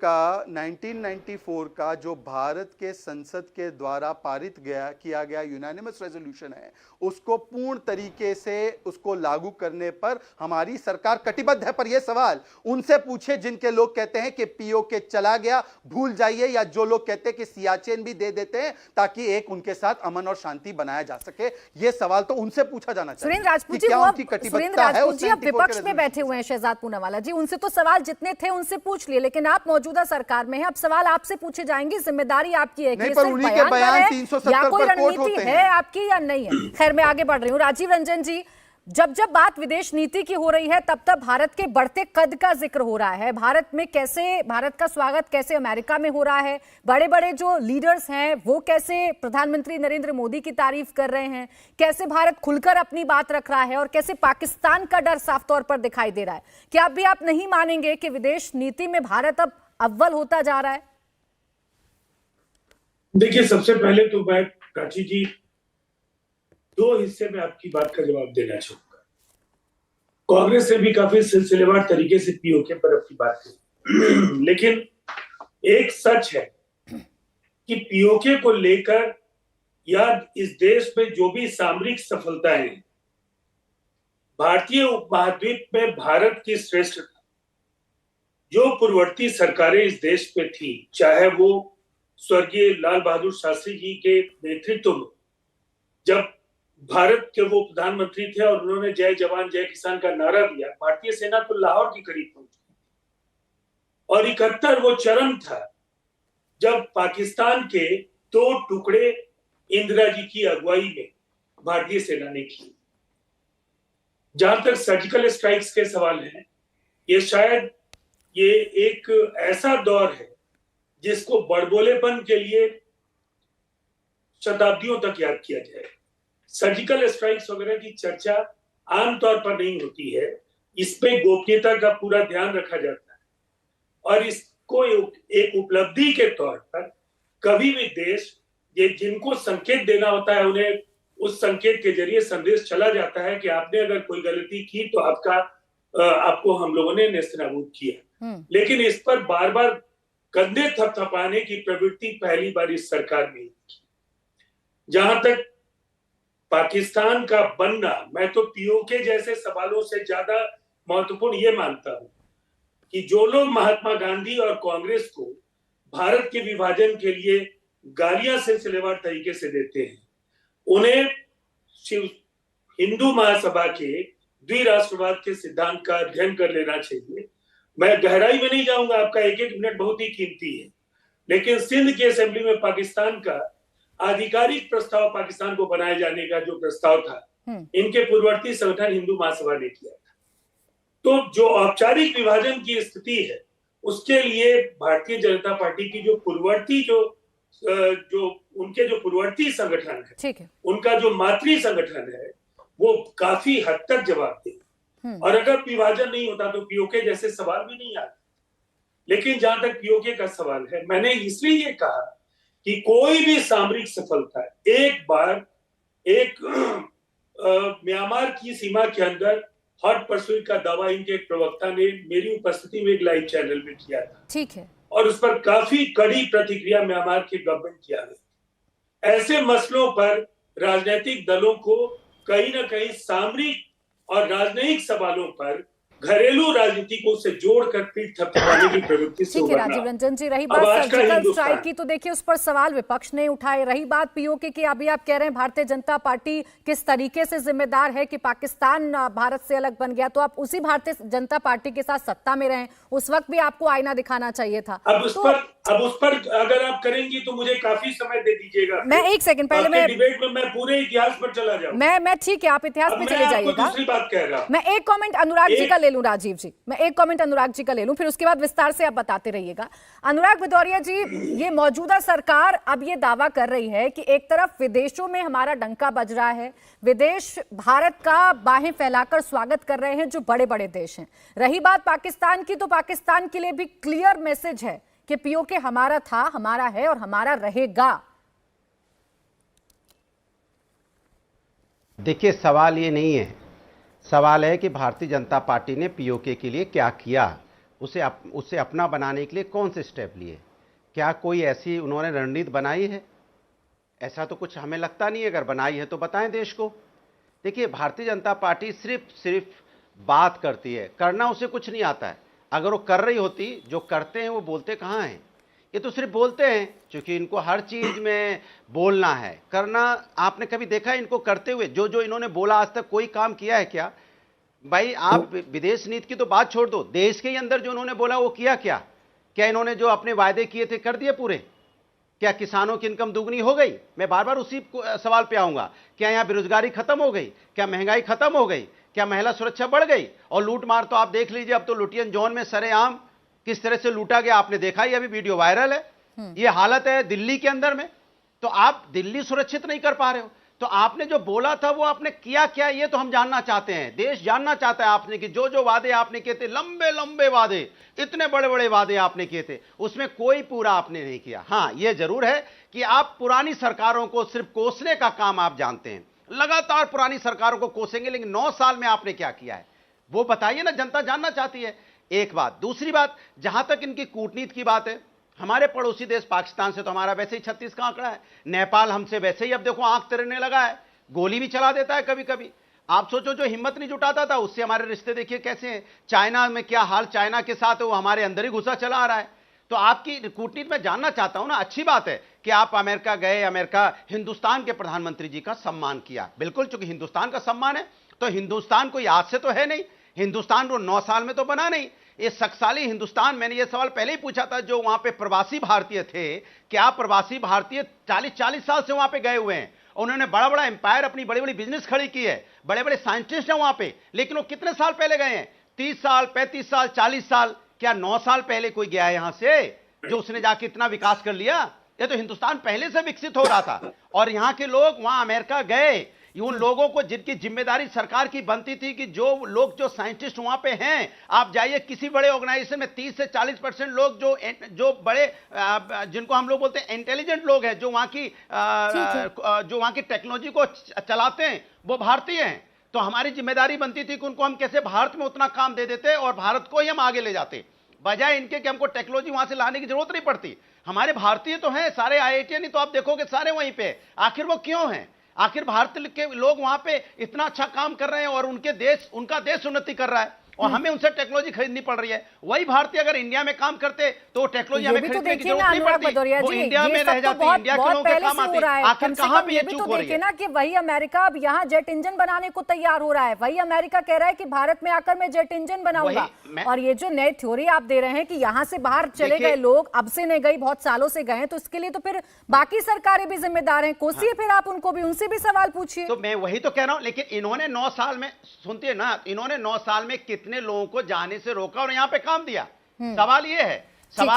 का जो भारत के संसद के द्वारा पारित किया गया यूनानिमस रेजोल्यूशन है, उसको पूर्ण तरीके से उसको लागू करने पर हमारी सरकार कटिबद्ध है। पर यह सवाल उनसे पूछे जिनके लोग कहते हैं कि पीओके चला गया, भूल जाइए, या जो लोग कहते हैं कि सियाचिन भी दे देते हैं ताकि एक उनके साथ अमन और शांति बनाया जा सके। यह सवाल तो उनसे पूछा जाना चाहिए। सुरेंद्र राजपूत जी, क्या वो उनकी अब कटिबद्धता सुरेंद्र है राजपूत उस जी अब 94 के विपक्ष में रेजोल्यूशन बैठे हुए हैं शहजाद पूनावाला जी, उनसे तो सवाल जितने थे उनसे पूछ लिए, लेकिन आप मौजूदा सरकार में हैं, अब सवाल आपसे पूछे जाएंगे, जिम्मेदारी आपकी है कि नहीं, ये पर सिर्फ उन्हीं के बयान पर बयान है 370 या कोई पर कोट रणनीति होते है हैं। आपकी या नहीं है। खैर मैं आगे बढ़ रही हूँ। राजीव रंजन जी, जब जब बात विदेश नीति की हो रही है तब तब भारत के बढ़ते कद का जिक्र हो रहा है। भारत में कैसे, भारत का स्वागत कैसे अमेरिका में हो रहा है, बड़े बड़े जो लीडर्स हैं वो कैसे प्रधानमंत्री नरेंद्र मोदी की तारीफ कर रहे हैं, कैसे भारत खुलकर अपनी बात रख रहा है और कैसे पाकिस्तान का डर साफ तौर पर दिखाई दे रहा है। क्या अभी आप नहीं मानेंगे कि विदेश नीति में भारत अब अव्वल होता जा रहा है? देखिए, सबसे पहले तो मैं प्राची जी 2 हिस्से में आपकी बात का जवाब देना चाहूंगा। कांग्रेस ने भी काफी सिलसिलेवार तरीके से पीओके पर अपनी बात की, लेकिन एक सच है कि पीओके को लेकर या इस देश में जो भी सामरिक सफलताएं हैं, भारतीय उपमहाद्वीप में भारत की श्रेष्ठता, जो पूर्ववर्ती सरकारें इस देश में थी, चाहे वो स्वर्गीय लाल बहादुर शास्त्री जी के नेतृत्व में जब भारत के वो प्रधानमंत्री थे और उन्होंने जय जवान जय किसान का नारा दिया, भारतीय सेना तो लाहौर के करीब पहुंची। और 71 वो चरम था जब पाकिस्तान के 2 टुकड़े इंदिरा जी की अगुवाई में भारतीय सेना ने की। जहां तक सर्जिकल स्ट्राइक्स के सवाल हैं, ये शायद ये एक ऐसा दौर है जिसको बड़बोलेपन के लिए शताब्दियों तक याद किया जाए। सर्जिकल स्ट्राइक्स वगैरह की चर्चा आमतौर पर नहीं होती है, इसमें गोपनीयता का पूरा ध्यान रखा जाता है और इसको एक उपलब्धि के तौर पर कभी भी देश ये जिनको संकेत देना होता है, उन्हें उस संकेत के जरिए संदेश चला जाता है कि आपने अगर कोई गलती की तो आपका आपको हम लोगों ने नेस्तनाबूद किया। लेकिन इस पर बार बार कंधे थपथपाने की प्रवृत्ति पहली बार इस सरकार में की। जहां तक पाकिस्तान का बनना, मैं तो पीओके जैसे सवालों से ज्यादा महत्वपूर्ण ये मानता हूं कि जो लोग महात्मा गांधी और कांग्रेस को भारत के विभाजन के लिए गालियां सिलसिलेवार तरीके से देते हैं, उन्हें हिंदू महासभा के द्विराष्ट्रवाद के सिद्धांत का अध्ययन कर लेना चाहिए। मैं गहराई में नहीं जाऊंगा, आपका एक एक मिनट बहुत ही कीमती है, लेकिन सिंध की असेंबली में पाकिस्तान का आधिकारिक प्रस्ताव, पाकिस्तान को बनाए जाने का जो प्रस्ताव था, इनके पूर्ववर्ती संगठन हिंदू महासभा ने किया था। तो जो औपचारिक विभाजन की स्थिति है, उसके लिए भारतीय जनता पार्टी की जो पूर्ववर्ती उनके जो पूर्ववर्ती संगठन है, उनका जो मातृ संगठन है, वो काफी हद तक जवाब दे। और अगर विभाजन नहीं होता तो पीओके जैसे सवाल भी नहीं आते। लेकिन जहां तक पीओके का सवाल है, मैंने इसलिए ये कहा कि कोई भी सामरिक सफलता एक बार म्यांमार की सीमा के अंदर हॉट परस्यूट का दावा इनके एक प्रवक्ता ने मेरी उपस्थिति में एक लाइव चैनल में किया था। ठीक है। और उस पर काफी कड़ी प्रतिक्रिया म्यांमार के गवर्नमेंट की आ गई। ऐसे मसलों पर राजनीतिक दलों को कहीं ना कहीं सामरिक और राजनयिक सवालों पर घरेलू राजनीति को से जोड़कर पीठ थपथपाने की प्रवृत्ति से ठीक है राजीव रंजन जी, रही बात सर्जिकल स्ट्राइक की तो देखिए उस पर सवाल विपक्ष ने उठाए। रही बात पीओके की, अभी आप कह रहे हैं भारतीय जनता पार्टी किस तरीके से जिम्मेदार है कि पाकिस्तान भारत से अलग बन गया, तो आप उसी भारतीय जनता पार्टी के साथ सत्ता में रहें, उस वक्त भी आपको आईना दिखाना चाहिए था। अब उस पर अगर आप करेंगी तो मुझे काफी समय दे दीजिएगा। मैं एक सेकंड पहले मैं डिबेट में मैं पूरे इतिहास पर चला जाऊं। मैं ठीक है, आप इतिहास में चले जाइएगा। दूसरी बात कह रहा हूं, मैं एक कमेंट अनुराग जी का ले लूं। राजीव जी, मैं एक कमेंट अनुराग जी का ले लूं, फिर उसके बाद विस्तार से आप बताते रहिएगा। अनुराग भदौरिया जी, ये मौजूदा सरकार अब ये दावा कर रही है कि एक तरफ विदेशों में हमारा डंका बज रहा है, विदेश भारत का बाहें फैलाकर स्वागत कर रहे हैं जो बड़े बड़े देश हैं। रही बात पाकिस्तान की, तो पाकिस्तान के लिए भी क्लियर मैसेज है कि पीओके हमारा था, हमारा है और हमारा रहेगा। देखिए, सवाल ये नहीं है, सवाल है कि भारतीय जनता पार्टी ने पीओके के लिए क्या किया, उसे अपना बनाने के लिए कौन से स्टेप लिए, क्या कोई ऐसी उन्होंने रणनीति बनाई है? ऐसा तो कुछ हमें लगता नहीं है। अगर बनाई है तो बताएं देश को। देखिए, भारतीय जनता पार्टी सिर्फ बात करती है, करना उसे कुछ नहीं आता है। अगर वो कर रही होती, जो करते हैं वो बोलते कहाँ हैं? ये तो सिर्फ बोलते हैं, क्योंकि इनको हर चीज में बोलना है। करना आपने कभी देखा है इनको करते हुए? जो इन्होंने बोला आज तक कोई काम किया है क्या? भाई, आप विदेश नीति की तो बात छोड़ दो, देश के अंदर जो उन्होंने बोला वो किया क्या? क्या इन्होंने जो अपने वायदे किए थे कर दिए पूरे? क्या किसानों की इनकम दुगनी हो गई? मैं बार बार उसी सवाल पे आऊंगा। क्या यहाँ बेरोजगारी खत्म हो गई? क्या महंगाई खत्म हो गई? क्या महिला सुरक्षा बढ़ गई? और लूट मार तो आप देख लीजिए, अब तो लुटियन जोन में सरेआम किस तरह से लूटा गया, आपने देखा ही, अभी वीडियो वायरल है। ये हालत है दिल्ली के अंदर में, तो आप दिल्ली सुरक्षित नहीं कर पा रहे हो। तो आपने जो बोला था वो आपने किया क्या, ये तो हम जानना चाहते हैं, देश जानना चाहता है आपने कि जो वादे आपने किए थे, लंबे लंबे वादे, इतने बड़े बड़े वादे आपने किए थे, उसमें कोई पूरा आपने नहीं किया। हाँ, ये जरूर है कि आप पुरानी सरकारों को सिर्फ कोसने का काम आप जानते हैं, लगातार पुरानी सरकारों को कोसेंगे, लेकिन 9 साल में आपने क्या किया है वो बताइए ना, जनता जानना चाहती है। एक बात। दूसरी बात, जहां तक इनकी कूटनीति की बात है, हमारे पड़ोसी देश पाकिस्तान से तो हमारा वैसे ही 36 का आंकड़ा है, नेपाल हमसे वैसे ही अब देखो आंख तिरने लगा है, गोली भी चला देता है कभी कभी। आप सोचो, जो हिम्मत नहीं जुटाता था उससे हमारे रिश्ते देखिए कैसे हैं। चाइना में क्या हाल चाइना के साथ है, वो हमारे अंदर ही घुसा चला आ रहा है। तो आपकी कूटनीति में जानना चाहता हूं ना। अच्छी बात है कि आप अमेरिका गए, अमेरिका हिंदुस्तान के प्रधानमंत्री जी का सम्मान किया, बिल्कुल, चूंकि हिंदुस्तान का सम्मान है। तो हिंदुस्तान कोई आज से तो है नहीं, हिंदुस्तान को 9 साल में तो बना नहीं। ये शक्तिशाली हिंदुस्तान, मैंने ये सवाल पहले ही पूछा था, जो वहां पे प्रवासी भारतीय थे, क्या प्रवासी भारतीय 40 साल से वहां पे गए हुए हैं, उन्होंने बड़ा बड़ा एम्पायर, अपनी बड़ी बड़ी बिजनेस खड़ी की है, बड़े बड़े साइंटिस्ट हैं वहां पे, लेकिन वो कितने साल पहले गए हैं? 30 साल, 35 साल, 40 साल? क्या 9 साल पहले कोई गया है यहां से जो उसने जाके इतना विकास कर लिया? ये तो हिंदुस्तान पहले से विकसित हो रहा था, और यहां के लोग वहां अमेरिका गए, उन लोगों को जिनकी जिम्मेदारी सरकार की बनती थी कि जो लोग, जो साइंटिस्ट वहां पे हैं, आप जाइए किसी बड़े ऑर्गेनाइजेशन में 30 से 40% लोग जो बड़े, जिनको हम लोग बोलते हैं इंटेलिजेंट लोग हैं, जो वहां की टेक्नोलॉजी को चलाते हैं, वो भारतीय हैं। तो हमारी जिम्मेदारी बनती थी कि उनको हम कैसे भारत में उतना काम दे देते और भारत को ही हम आगे ले जाते, बजाय इनके कि हमको टेक्नोलॉजी वहां से लाने की जरूरत नहीं पड़ती। हमारे भारतीय तो हैं सारे, IIT नहीं तो आप देखोगे सारे वहीं पे। आखिर वो क्यों हैं? आखिर भारत के लोग वहां पे इतना अच्छा काम कर रहे हैं और उनका देश उन्नति कर रहा है और हमें उनसे टेक्नोलॉजी खरीदनी पड़ रही है। वही भारतीय अगर इंडिया में काम करते तो टेक्नोलॉजी हमें खरीदने की जरूरत नहीं पड़ती, वो इंडिया में रह जाती, इंडिया के लोगों के काम आती। आखिर कहां पे ये चूक हो रही है ना कि वही अमेरिका अब यहाँ जेट इंजन बनाने को तैयार हो रहा है। वही अमेरिका कह रहा है कि भारत में आकर मैं जेट इंजन बनाऊंगा। और ये जो नई थ्योरी आप दे रहे हैं कि यहाँ से बाहर चले गए लोग, अब से नहीं गई, बहुत सालों से गए, तो इसके लिए तो फिर बाकी सरकारें भी जिम्मेदार हैं। कोसिए फिर आप उनको भी, उनसे भी सवाल पूछिए। तो मैं वही तो कह रहा हूं, लेकिन इन्होंने 9 साल में, सुनते ना, इन्होंने 9 साल में कितने लोगों को जाने से रोका और यहां पे काम दिया। सवाल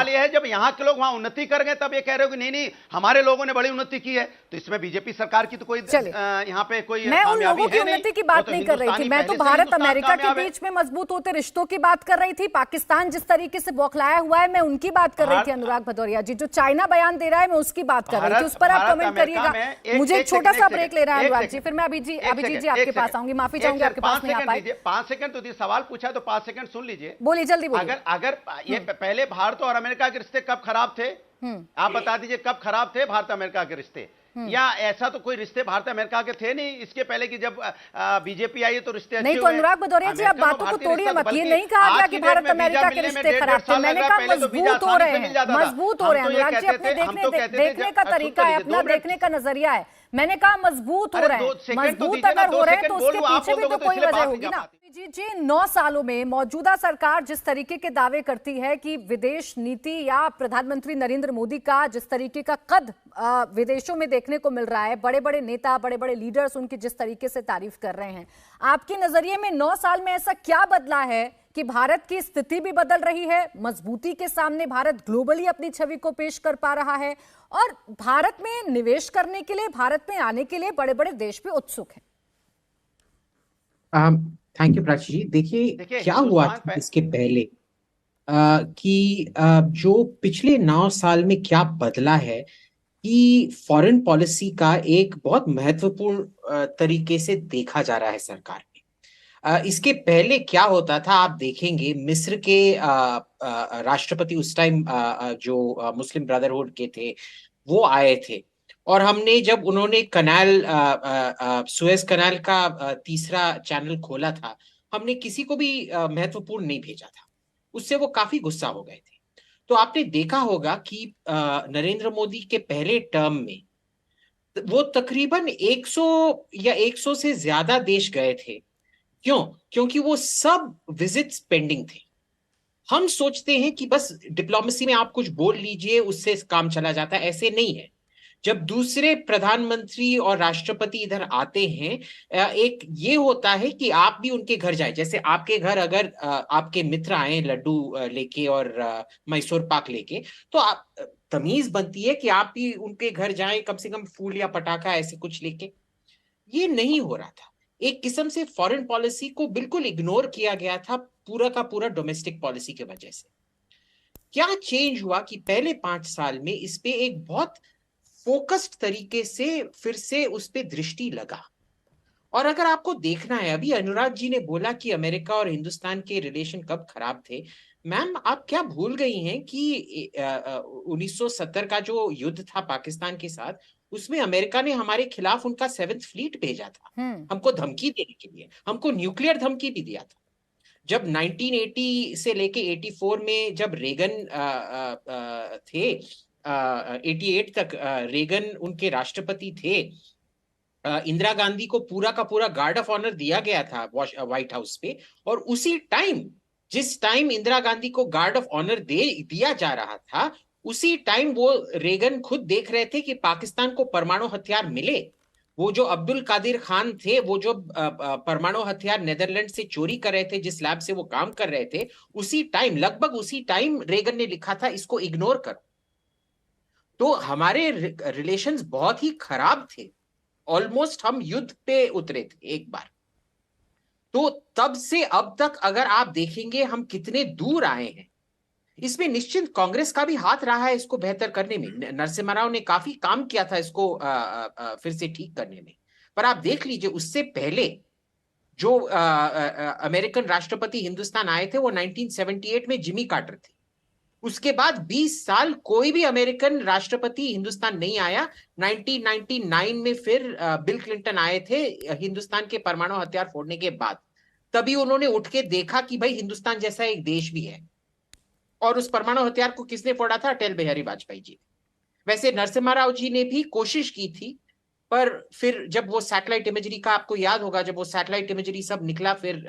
ये है जब यहां के लोग वहां उन्नति कर गए तब ये कह रहे हो कि नहीं हमारे लोगों ने बड़ी उन्नति की है। तो इसमें बीजेपी सरकार की तो कोई यहां पे कोई मैं उन लोगों की उन्नति की बात नहीं कर रही थी, मैं तो भारत अमेरिका के बीच में मजबूत होते रिश्तों की बात कर रही थी। पाकिस्तान जिस तरीके से बौखलाया हुआ है मैं उनकी बात कर रही थी। अनुराग भदौरिया जी जो चाइना बयान दे रहा है मैं उसकी बात कर रही थी, उस पर आप कमेंट करिएगा। मुझे एक छोटा सा ब्रेक लेना है अनुराग जी, फिर मैं अभिजीत जी आपके पास आऊंगी। माफी चाहूंगी आपके पास में आ पाए। 5 सेकंड तो सवाल पूछा तो 5 सेकंड सुन लीजिए, बोलिए जल्दी बोलिए। अगर ये पहले भारत और अमेरिका के रिश्ते कब खराब थे? आप बता दीजिए कब खराब थे भारत अमेरिका के रिश्ते? या ऐसा तो कोई रिश्ते भारत अमेरिका के थे नहीं इसके पहले कि जब बीजेपी आई तो रिश्ते नहीं। तो अनुराग भदौरिया जी आप बातों को तोड़िए मत। ये नहीं कहा गया कि भारत अमेरिका के रिश्ते खराब थे, मैंने कहा मजबूत हो रहे हैं, मजबूत हो रहे हैं। अनुराग जी अपने देखने का तरीका है, अपना देखने का नजरिया है। मैंने कहा मजबूत हो रहे हैं, मजबूत अगर हो रहे हैं तो उसके पीछे भी तो कोई वजह होगी ना। जी 9 सालों में मौजूदा सरकार जिस तरीके के दावे करती है कि विदेश नीति या प्रधानमंत्री नरेंद्र मोदी का जिस तरीके का कद विदेशों में देखने को मिल रहा है, बड़े बड़े नेता, बड़े बड़े लीडर्स उनकी जिस तरीके से तारीफ कर रहे हैं, आपके नजरिए में 9 साल में ऐसा क्या बदला है कि भारत की स्थिति भी बदल रही है, मजबूती के सामने भारत ग्लोबली अपनी छवि को पेश कर पा रहा है और भारत में निवेश करने के लिए, भारत में आने के लिए बड़े बड़े देश भी उत्सुक हैं? थैंक यू प्राची जी। देखिए क्या हुआ था इसके पहले कि जो पिछले 9 साल में क्या बदला है कि फॉरेन पॉलिसी का एक बहुत महत्वपूर्ण तरीके से देखा जा रहा है सरकार में। इसके पहले क्या होता था आप देखेंगे, मिस्र के राष्ट्रपति उस टाइम जो मुस्लिम ब्रदरहुड के थे वो आए थे और हमने जब उन्होंने सुएज कनाल का तीसरा चैनल खोला था, हमने किसी को भी महत्वपूर्ण नहीं भेजा था, उससे वो काफी गुस्सा हो गए थे। तो आपने देखा होगा कि नरेंद्र मोदी के पहले टर्म में वो तकरीबन 100 या 100 से ज्यादा देश गए थे। क्यों? क्योंकि वो सब विजिट्स पेंडिंग थे। हम सोचते हैं कि बस डिप्लोमेसी में आप कुछ बोल लीजिए उससे काम चला जाता है, ऐसे नहीं है। जब दूसरे प्रधानमंत्री और राष्ट्रपति इधर आते हैं, एक ये होता है कि आप भी उनके घर जाए। जैसे आपके घर अगर आपके मित्र आए लड्डू लेके और मैसूर पाक लेके, तो आप तमीज बनती है कि आप भी उनके घर जाएं, कम से कम फूल या पटाखा ऐसे कुछ लेके। ये नहीं हो रहा था। एक किस्म से फॉरेन पॉलिसी को बिल्कुल इग्नोर किया गया था पूरा का पूरा डोमेस्टिक पॉलिसी की वजह से। क्या चेंज हुआ कि पहले 5 साल में इस पे एक बहुत फोकस्ड तरीके से फिर से उस पे दृष्टि लगा। और अगर आपको देखना है, अभी अनुराग जी ने बोला कि अमेरिका और हिंदुस्तान के रिलेशन कब खराब थे। मैम आप क्या भूल गई हैं कि 1970 का जो युद्ध था पाकिस्तान के साथ, उसमें अमेरिका ने हमारे खिलाफ उनका 7th फ्लीट भेजा था हमको धमकी देने के लिए, हमको न्यूक्लियर धमकी भी दिया था। जब 1980 से लेके 84 में जब रेगन थे, 88 तक रेगन उनके राष्ट्रपति थे, इंदिरा गांधी को पूरा का पूरा गार्ड ऑफ ऑनर दिया गया था व्हाइट हाउस पे। और उसी टाइम, जिस टाइम इंदिरा गांधी को गार्ड ऑफ ऑनर दिया जा रहा था, उसी टाइम वो रेगन खुद देख रहे थे कि पाकिस्तान को परमाणु हथियार मिले। वो जो अब्दुल कादिर खान थे, वो जो परमाणु हथियार नेदरलैंड से चोरी कर रहे थे, जिस लैब से वो काम कर रहे थे, उसी टाइम, लगभग उसी टाइम रेगन ने लिखा था इसको इग्नोर करो। तो हमारे रिलेशंस बहुत ही खराब थे, ऑलमोस्ट हम युद्ध पे उतरे थे एक बार। तो तब से अब तक अगर आप देखेंगे हम कितने दूर आए हैं। इसमें निश्चित कांग्रेस का भी हाथ रहा है इसको बेहतर करने में। नरसिम्हा राव ने काफी काम किया था इसको फिर से ठीक करने में। पर आप देख लीजिए उससे पहले जो अमेरिकन राष्ट्रपति हिंदुस्तान आए थे वो 1978 में जिमी कार्टर थे। उसके बाद 20 साल कोई भी अमेरिकन राष्ट्रपति हिंदुस्तान नहीं आया। 1999 में फिर बिल क्लिंटन आए थे हिंदुस्तान के परमाणु हथियार फोड़ने के बाद। तभी उन्होंने उठ के देखा कि भाई हिंदुस्तान जैसा एक देश भी है। और उस परमाणु हथियार को किसने फोड़ा था? अटल बिहारी वाजपेयी जी। वैसे नरसिम्हा राव जी ने भी कोशिश की थी, पर फिर जब वो सैटेलाइट इमेजरी का, आपको याद होगा, जब वो सैटेलाइट इमेजरी सब निकला, फिर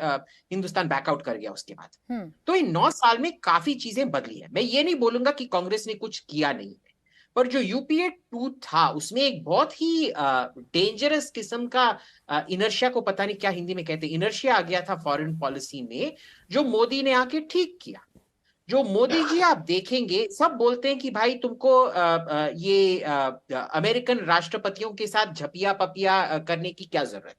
हिंदुस्तान बैकआउट कर गया उसके बाद। तो इन 9 साल में काफी चीजें बदली है। मैं ये नहीं बोलूंगा कि कांग्रेस ने कुछ किया नहीं है, पर जो यूपीए 2 था उसमें एक बहुत ही डेंजरस किस्म का इनर्शिया, को पता नहीं क्या हिंदी में कहते हैं, इनर्शिया आ गया था फॉरेन पॉलिसी में, जो मोदी ने आके ठीक किया। जो मोदी जी आप देखेंगे, सब बोलते हैं कि भाई तुमको ये अमेरिकन राष्ट्रपतियों के साथ झपिया पपिया करने की क्या जरूरत है।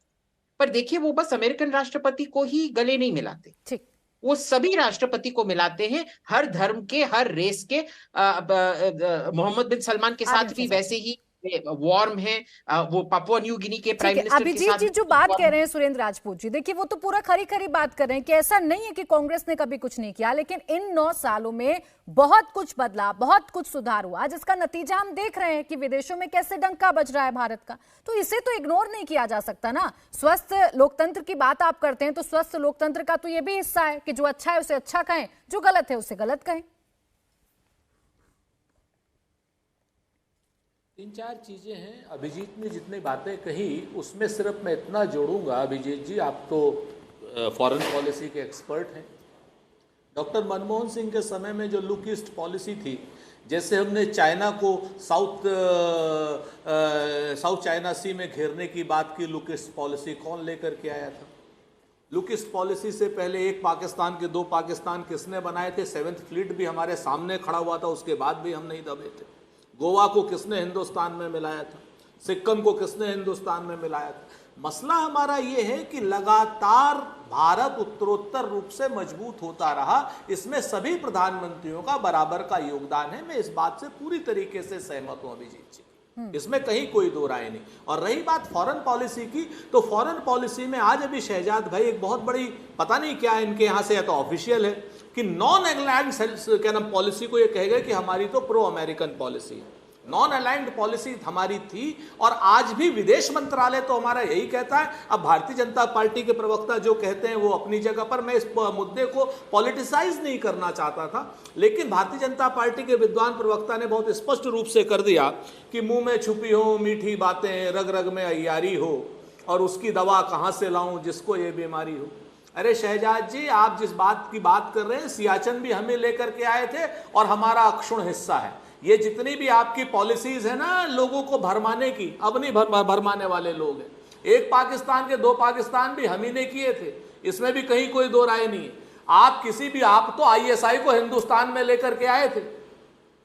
पर देखिए वो बस अमेरिकन राष्ट्रपति को ही गले नहीं मिलाते, ठीक, वो सभी राष्ट्रपति को मिलाते हैं, हर धर्म के, हर रेस के। मोहम्मद बिन सलमान के साथ भी वैसे ही वार्म है। वो पापुआ न्यू गिनी के प्राइम मिनिस्टर के साथ जी जो बात कह रहे हैं सुरेंद्र राजपूत जी, देखिए वो तो पूरा खरी खरी बात कर रहे हैं कि ऐसा नहीं है कि कांग्रेस ने कभी कुछ नहीं किया, लेकिन इन 9 सालों में बहुत कुछ बदला, बहुत कुछ सुधार हुआ, जिसका नतीजा हम देख रहे हैं कि विदेशों में कैसे डंका बज रहा है भारत का। तो इसे तो इग्नोर नहीं किया जा सकता ना। स्वस्थ लोकतंत्र की बात आप करते हैं, तो स्वस्थ लोकतंत्र का तो ये भी हिस्सा है कि जो अच्छा है उसे अच्छा कहें, जो गलत है उसे गलत कहें। 3-4 चीजें हैं। अभिजीत ने जितनी बातें कही उसमें सिर्फ मैं इतना जोड़ूंगा, अभिजीत जी आप तो फॉरेन पॉलिसी के एक्सपर्ट हैं। डॉक्टर मनमोहन सिंह के समय में जो लुक ईस्ट पॉलिसी थी, जैसे हमने चाइना को साउथ चाइना सी में घेरने की बात की, लुक ईस्ट पॉलिसी कौन लेकर के आया था? लुक ईस्ट पॉलिसी से पहले एक पाकिस्तान के 2 पाकिस्तान किसने बनाए थे? 7th फ्लीट भी हमारे सामने खड़ा हुआ था, उसके बाद भी हम नहीं दबे थे। गोवा को किसने हिंदुस्तान में मिलाया था? सिक्किम को किसने हिंदुस्तान में मिलाया था? मसला हमारा ये है कि लगातार भारत उत्तरोत्तर रूप से मजबूत होता रहा, इसमें सभी प्रधानमंत्रियों का बराबर का योगदान है। मैं इस बात से पूरी तरीके से सहमत हूं अभिजीत जी, इसमें कहीं कोई दो राय नहीं। और रही बात फॉरेन पॉलिसी की, तो फॉरेन पॉलिसी में आज अभी शहजाद भाई एक बहुत बड़ी, पता नहीं क्या इनके यहां से, या तो ऑफिशियल है कि नॉन अलाइंड क्या नाम पॉलिसी को ये कह गए कि हमारी तो प्रो अमेरिकन पॉलिसी है। नॉन अलाइंड पॉलिसी हमारी थी, और आज भी विदेश मंत्रालय तो हमारा यही कहता है। अब भारतीय जनता पार्टी के प्रवक्ता जो कहते हैं वो अपनी जगह पर, मैं इस मुद्दे को पॉलिटिसाइज नहीं करना चाहता था, लेकिन भारतीय जनता पार्टी के विद्वान प्रवक्ता ने बहुत स्पष्ट रूप से कर दिया कि मुंह में छुपी हो मीठी बातें, रग रग में अय्यारी हो, और उसकी दवा कहां से लाऊं जिसको ये बीमारी हो। अरे शहजाद जी, आप जिस बात की बात कर रहे हैं, सियाचिन भी हमें लेकर के आए थे और हमारा अक्षुण्ण हिस्सा है। ये जितनी भी आपकी पॉलिसीज है ना लोगों को भरमाने की, अब नहीं भरमाने वाले लोग हैं। एक पाकिस्तान के 2 पाकिस्तान भी हम ही ने किए थे, इसमें भी कहीं कोई दो राय नहीं है। आप तो आईएसआई को हिंदुस्तान में लेकर के आए थे।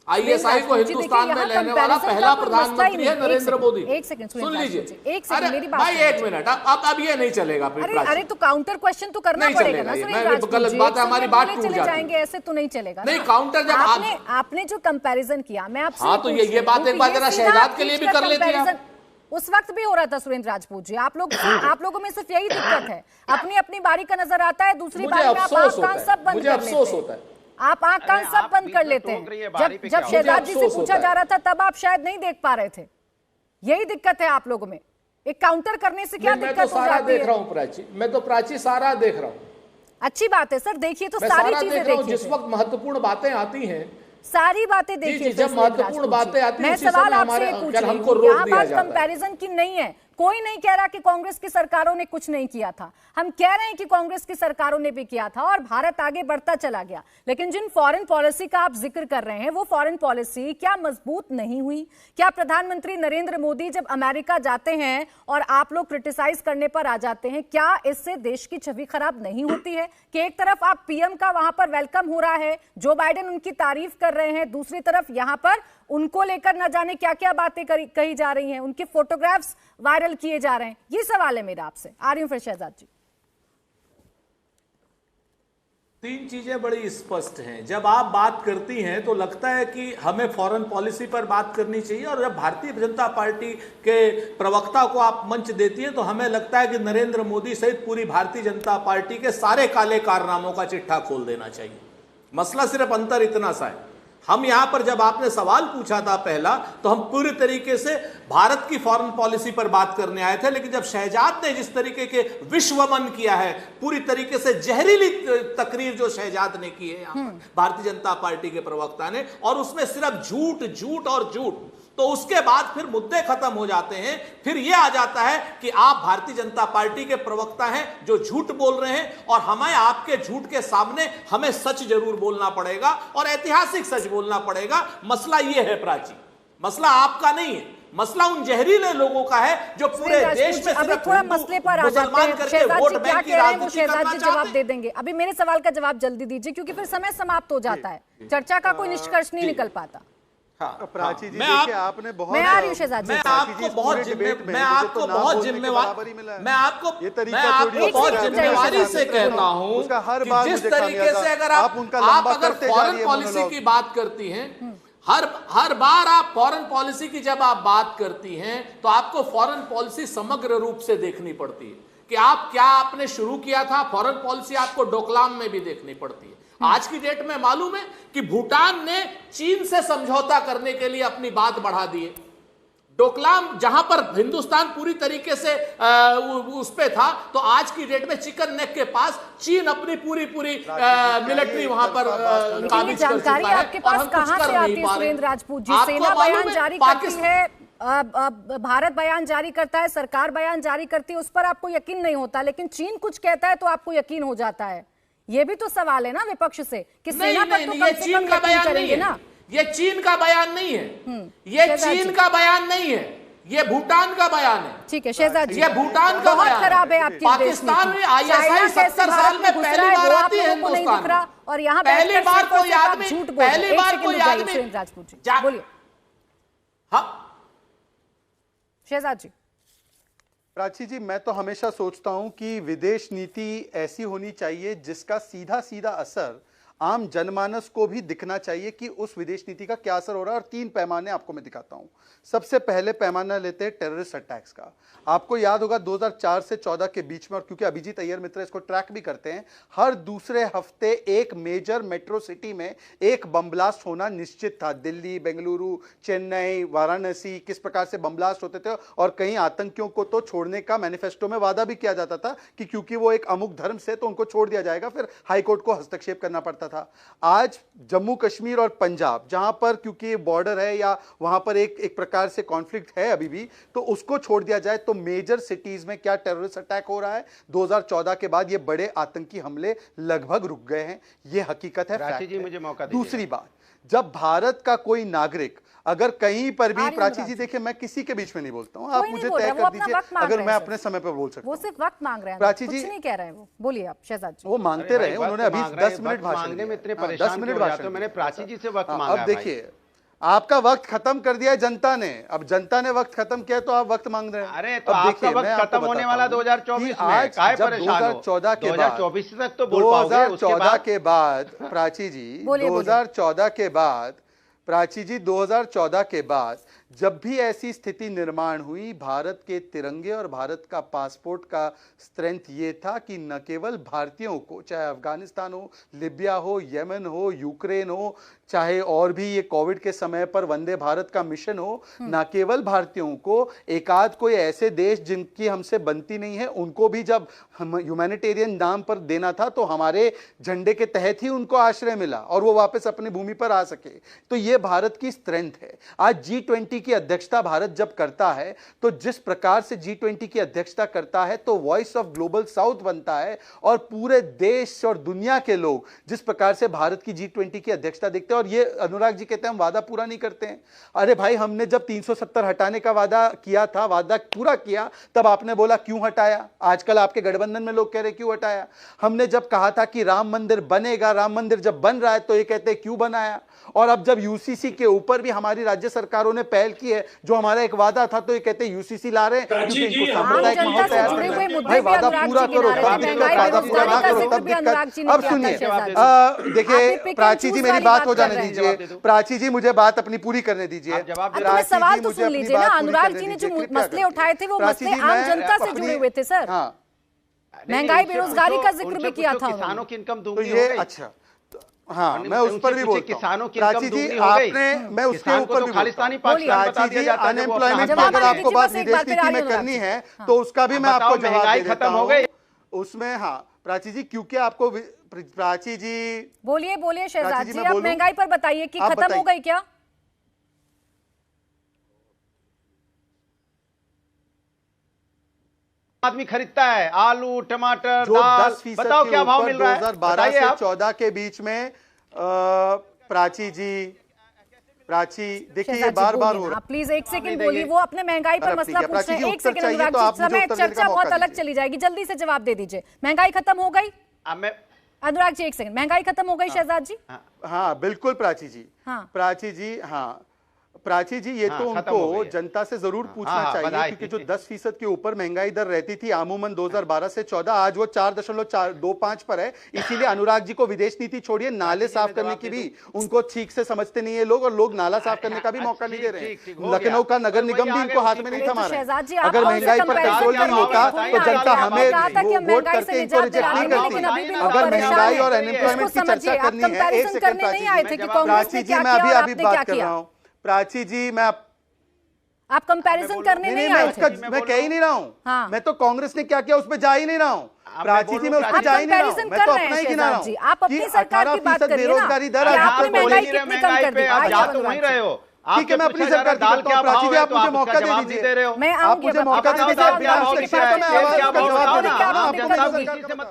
आईएसआई को हिंदुस्तान में लेने वाला पहला प्रधानमंत्री है नरेंद्र मोदी। एक सेकंड सुन लीजिए, एक सेकंड मेरी बात। भाई 1 मिनट, अब ये नहीं चलेगा। अरे तो काउंटर क्वेश्चन तो करना पड़ेगा ना सुरेंद्र राजपूत जी। गलत बात है, हमारी बात टूट चले जाएंगे, ऐसे तो नहीं चलेगा। नहीं, काउंटर जब आपने जो कंपैरिजन किया, मैं आपसे हाँ तो ये बात एक बार जरा शहजाद के लिए भी कर लेते हैं। उस वक्त भी हो रहा था सुरेंद्र राजपूत जी। आप लोगों में सिर्फ यही दिक्कत है, अपनी अपनी बारी का नजर आता है, दूसरी बारी में आप आंख कान सब बंद कर लेते हैं। आप आंख कान सब बंद कर लेते हैं। जब शहजाद जी से पूछा जा रहा था तब आप शायद नहीं देख पा रहे थे। यही दिक्कत है आप लोगों में। एक काउंटर करने से क्या दिक्कत हो जाती है? देख रहा हूं प्राची, मैं तो प्राची सारा देख रहा हूं। अच्छी बात है सर, देखिए तो सारी चीजें देखिए। जिस वक्त महत्वपूर्ण बातें आती हैं, सारी बातें देखिए। जब महत्वपूर्ण बातें आती हैं, मैं सवाल आपसे पूछ रही हूँ, यहाँ बात कंपैरिजन की नहीं है। कोई नहीं कह रहा कि कांग्रेस की सरकारों ने कुछ नहीं किया था। हम कह रहे हैं कि कांग्रेस की सरकारों ने भी किया था और भारत आगे बढ़ता चला गया। लेकिन जिन फॉरेन पॉलिसी का आप जिक्र कर रहे हैं, वो फॉरेन पॉलिसी क्या मजबूत नहीं हुई? क्या प्रधानमंत्री नरेंद्र मोदी जब अमेरिका जाते हैं और आप लोग क्रिटिसाइज करने पर आ जाते हैं, क्या इससे देश की छवि खराब नहीं होती है कि एक तरफ आप पीएम का वहां पर वेलकम हो रहा है, जो बाइडेन उनकी तारीफ कर रहे हैं, दूसरी तरफ यहां पर उनको लेकर न जाने क्या क्या बातें कही जा रही हैं, उनके फोटोग्राफ्स वायरल किए जा रहे हैं। ये सवाल है मेरा आपसे। आ रही हूं फिर शहजाद जी। तीन चीजें बड़ी स्पष्ट हैं। जब आप बात करती हैं तो लगता है कि हमें फॉरेन पॉलिसी पर बात करनी चाहिए, और जब भारतीय जनता पार्टी के प्रवक्ता को आप मंच देती हैं तो हमें लगता है कि नरेंद्र मोदी सहित पूरी भारतीय जनता पार्टी के सारे काले कारनामों का चिट्ठा खोल देना चाहिए। मसला सिर्फ अंतर इतना सा है, हम यहां पर जब आपने सवाल पूछा था पहला, तो हम पूरी तरीके से भारत की फॉरेन पॉलिसी पर बात करने आए थे, लेकिन जब शहजाद ने जिस तरीके के विश्वमन किया है, पूरी तरीके से जहरीली तकरीर जो शहजाद ने की है यहां पर भारतीय जनता पार्टी के प्रवक्ता ने, और उसमें सिर्फ झूठ झूठ और झूठ, तो उसके बाद फिर मुद्दे खत्म हो जाते हैं। फिर यह आ जाता है कि आप भारतीय जनता पार्टी के प्रवक्ता हैं जो झूठ बोल रहे हैं, और हमें आपके झूठ के सामने हमें सच जरूर बोलना पड़ेगा, और ऐतिहासिक सच बोलना पड़ेगा। मसला यह है प्राची, मसला आपका नहीं है, मसला उन जहरीले लोगों का है जो पूरे देश में अभी थोड़ा मसले पर आ जाते हैं। शहजाद जी क्या कह रहे हैं वो शहजाद जी जवाब दे देंगे। अभी मेरे सवाल का जवाब जल्दी दीजिए, क्योंकि फिर समय समाप्त हो जाता है, चर्चा का कोई निष्कर्ष नहीं निकल पाता। प्राची जी देखिए, आपने बहुत, मैं आ रही हूं शहजाद जी, मैं आपको बहुत जिम्मेवारी से कहता हूं कि जिस तरीके से अगर आप अगर फॉरेन पॉलिसी की बात करती हैं, हर बार आप फॉरेन पॉलिसी की जब आप बात करती हैं तो आपको फॉरेन पॉलिसी समग्र रूप से देखनी पड़ती है कि आप क्या आपने शुरू किया था। फॉरेन पॉलिसी आपको डोकलाम में भी देखनी पड़ती है। आज की डेट में मालूम है कि भूटान ने चीन से समझौता करने के लिए अपनी बात बढ़ा दी है। डोकलाम जहां पर हिंदुस्तान पूरी तरीके से उस पे था, तो आज की डेट में चिकन नेक के पास चीन अपनी पूरी मिलिट्री वहां पर काबिज कर चुका है। आपके पास कहां से आती है सुरेंद्र राजपूत जी? सेना बयान जारी करती है, भारत बयान जारी करता है, सरकार बयान जारी करती है, उस पर आपको यकीन नहीं होता, लेकिन चीन कुछ कहता है तो आपको यकीन हो जाता है। ये भी तो सवाल है ना विपक्ष से कि सेना पर तो कम से कम यकीन करेंगे ना। ये चीन का बयान नहीं है, ये चीन का बयान नहीं है, ये भूटान का बयान है। ठीक है शहजाद जी, ये भूटान का बहुत खराब है आपकी पाकिस्तान में ISI 70 साल में पहली बार आती है हिंदुस्तान में, और यहाँ पहली बार कोई आदमी राजपूत जी बोलिए। हाँ शहजाद जी। प्राची जी, मैं तो हमेशा सोचता हूं कि विदेश नीति ऐसी होनी चाहिए जिसका सीधा सीधा असर आम जनमानस को भी दिखना चाहिए कि उस विदेश नीति का क्या असर हो रहा है। और तीन पैमाने आपको मैं दिखाता हूं। सबसे पहले पैमाना लेते हैं टेररिस्ट अटैक्स का। आपको याद होगा 2004 से 14 के बीच में, और क्योंकि अभिजीत अय्यर मित्र इसको ट्रैक भी करते हैं, हर दूसरे हफ्ते एक मेजर मेट्रो सिटी में एक बम ब्लास्ट होना निश्चित था। दिल्ली, बेंगलुरु, चेन्नई, वाराणसी, किस प्रकार से बम ब्लास्ट होते थे, और कई आतंकियों को तो छोड़ने का मैनिफेस्टो में वादा भी किया जाता था कि क्योंकि वो एक अमुक धर्म से तो उनको छोड़ दिया जाएगा, फिर हाईकोर्ट को हस्तक्षेप करना पड़ता था। आज जम्मू कश्मीर और पंजाब, जहां पर क्योंकि बॉर्डर है या वहां पर एक प्रकार से कॉन्फ्लिक्ट है अभी भी, तो उसको छोड़ दिया जाए तो मेजर सिटीज में क्या टेररिस्ट अटैक हो रहा है। 2014 के बाद ये बड़े आतंकी हमले लगभग रुक गए हैं, ये हकीकत है। प्राची जी मुझे मौका दीजिए। दूसरी बात, जब भारत का कोई नागरिक अगर कहीं पर भी, प्राची जी देखिए मैं किसी के बीच में नहीं बोलता हूं, आप मुझे तय कर दीजिए अगर मैं अपने समय पर बोल सकता हूं। वो सिर्फ वक्त मांग रहे हैं प्राची जी, कुछ नहीं कह रहे हैं। वो बोलिए आप शहजाद जी। वो मांगते रहे, उन्होंने अभी 10 मिनट भाषण मांगने में इतने 10 परेशान मिनट क्यों जाते हो? मैंने प्राची जी से वक्त मांगा। अब देखिए, आपका वक्त खत्म कर दिया है जनता ने, अब जनता ने वक्त खत्म किया तो आप वक्त मांग रहे हैं। अरे तो आपका वक्त खत्म होने वाला 2024 में, आज जब 2014 के बाद, 2024 तक तो बोल पाओगे, 2014 के बाद प्राची जी, 2014 के बाद प्राची जी, 2014 के बाद जब भी ऐसी स्थिति निर्माण हुई, भारत के तिरंगे और भारत का पासपोर्ट का स्ट्रेंथ ये था कि न केवल भारतीयों को, चाहे अफगानिस्तान हो, लिबिया हो, यमन हो, यूक्रेन हो, चाहे और भी ये कोविड के समय पर वंदे भारत का मिशन हो, न केवल भारतीयों को, एक आध कोई ऐसे देश जिनकी हमसे बनती नहीं है उनको भी जब हम ह्यूमैनिटेरियन नाम पर देना था तो हमारे झंडे के तहत ही उनको आश्रय मिला और वो वापस अपनी भूमि पर आ सके। तो ये भारत की स्ट्रेंथ है। आज G20 की अध्यक्षता भारत जब करता है तो जिस प्रकार से G20 की अध्यक्षता करता है तो वॉइस ऑफ ग्लोबल साउथ बनता है, और पूरे देश और दुनिया के लोग जिस प्रकार से भारत की G20 की अध्यक्षता देखते हैं। और ये अनुराग जी कहते हैं हम वादा पूरा नहीं करते हैं। अरे भाई, हमने जब 370 हटाने का वादा किया था, वादा पूरा किया, तब आपने बोला क्यों हटाया। आजकल आपके गठबंधन में लोग कह रहे क्यों हटाया। हमने जब कहा था कि राम मंदिर बनेगा, राम मंदिर जब बन रहा है तो ये कहते हैं क्यों बनाया। और अब जब यूसीसी के ऊपर भी हमारी राज्य सरकारों ने पहल की है, जो हमारा एक वादा था, तो ये कहते हैं यूसीसी ला रहे हैं क्योंकि इनको सांप्रदायिक माहौल तैयार करना है। भाई वादा पूरा करो, वादा पूरा ना करो तब दिक्कत। अब सुनिए, देखिए प्राची जी मेरी बात हो जाने दीजिए, प्राची जी मुझे बात अपनी पूरी करने दीजिए। सवाल तो सुन लीजिए ना, अनुराग जी ने जो मसले उठाए थे वो मसले आम जनता से जुड़े हुए थे सर। महंगाई बेरोजगारी का जिक्र भी किया था। किसानों की इनकम तो दूंगी ये अच्छा, हाँ मैं उस पर भी बोलता हूं। किसानों की प्राची जी आपने, मैं उसके ऊपर भी खालिस्तानी प्राची जी अनएम्प्लॉयमेंट की अगर आपको बात विदेश नीति में करनी है तो उसका भी मैं आपको जवाब दे देता हूं उसमें। हाँ प्राची जी, क्योंकि आपको प्राची जी बोलिए शहजाद जी, आप महंगाई पर बताइए कि खत्म हो गई क्या? आदमी खरीदता है आलू, टमाटर, दाल, बताओ क्या भाव मिल रहा है 2012 से 14 के बीच में। प्राची देखिए ये बार बार हो रहा है। प्लीज एक सेकंड बोलिए, वो अपने महंगाई पर मसला पूछ रहे हैं। एक सेकंड अनुराग जी, समय चर्चा बहुत अलग चली जाएगी, जल्दी से जवाब दे दीजिए। महंगाई खत्म हो गई? अनुराग जी एक सेकंड, महंगाई खत्म हो गई शहजाद जी? हाँ बिल्कुल प्राची जी, हाँ प्राची जी ये तो उनको जनता से जरूर पूछना चाहिए, क्योंकि जो 10% के ऊपर महंगाई दर रहती थी आमूमन 2012 से 14, आज वो 4.25 पर है। इसीलिए अनुराग जी को विदेश नीति छोड़िए, नाले साफ करने की भी उनको ठीक से समझते नहीं है लोग, और लोग नाला साफ करने का भी मौका नहीं दे रहे हैं। लखनऊ का नगर निगम भी इनको हाथ में नहीं थमा रहा है। अगर महंगाई पर कंट्रोल नहीं होता तो जनता हमें वोट करके इनको रिजेक्ट नहीं करती। अगर महंगाई और अनएम्प्लॉयमेंट की चर्चा करनी है, एक सेकंड प्राची जी, मैं अभी बात कर रहा हूँ। प्राची जी आप कंपैरिजन करने नहीं आए थे। मैं कह ही नहीं रहा हूँ। हाँ। मैं तो कांग्रेस ने क्या किया उस पर जा ही नहीं रहा हूँ। प्राची जी मैं उस पर जा ही नहीं रहा हूँ, मैं तो अपना ही गिना रहा हूँ। आप अपनी सरकार की बात करिए ना, बेरोजगारी दर आपने महंगाई कितनी कम कर दी? आप जा तो वहीं रहे हो। ठीक है, मैं अपनी सरकार की बात करता हूं। प्राची जी आप मुझे मौका दे दीजिए, आप मुझे मौका दे दीजिए।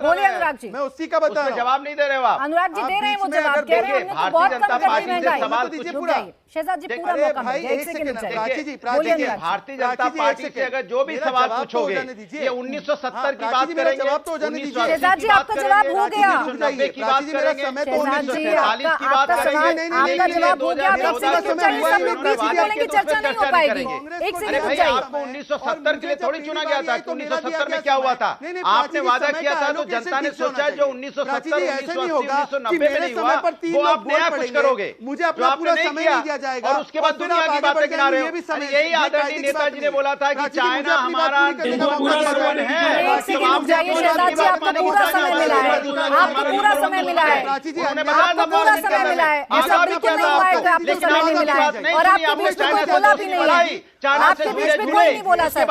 बोलिए अनुराग जी, मैं उसी का बता रहा हूं। जवाब नहीं दे रहे हो आप। अनुराग जी दे रहे हैं वो जवाब, कह रहे हैं हमने तो बहुत कम कर दी महंगाई। सवाल दीजिए पूरा। शहजाद जी पूरा मौका दीजिए, एक सेकंड प्राची जी, भारतीय जनता पार्टी से अगर जो भी सवाल पूछोगे ये 1970 की बात करेंगे। शहजाद जी आपका जवाब हो गया, 1990 की बात करेंगे, 1940 की बात करेंगे। आपका जवाब हो गया, सब लोग बीच में बोलेंगे, चर्चा नहीं हो पाएगी। एक सेकंड रुक जाइए। आपको 1970 के लिए थोड़ी चुना गया था। 1970 में क्या हुआ था? आपने वादा किया था तो जनता ने सोचा जो 1970, 1980, 1990 में नहीं हुआ वो आप नया कुछ करोगे। मुझे अपना पूरा समय नहीं दिया जाएगा और उसके बाद दुनिया की बातें गिना रहे हो। यही आदरणीय नेताजी ने बोला था कि चाइना हमारा नंबर 1 है। शहजाद जी आपको पूरा समय मिला है, आपको पूरा समय मिला है, आपको पूरा समय मिला है। ऐसा बिल्कुल नहीं हुआ है कि आपको समय नहीं मिला है, और आपके बीच में कोई बोला भी नहीं है। आपके बीच में कोई नहीं बोला सर।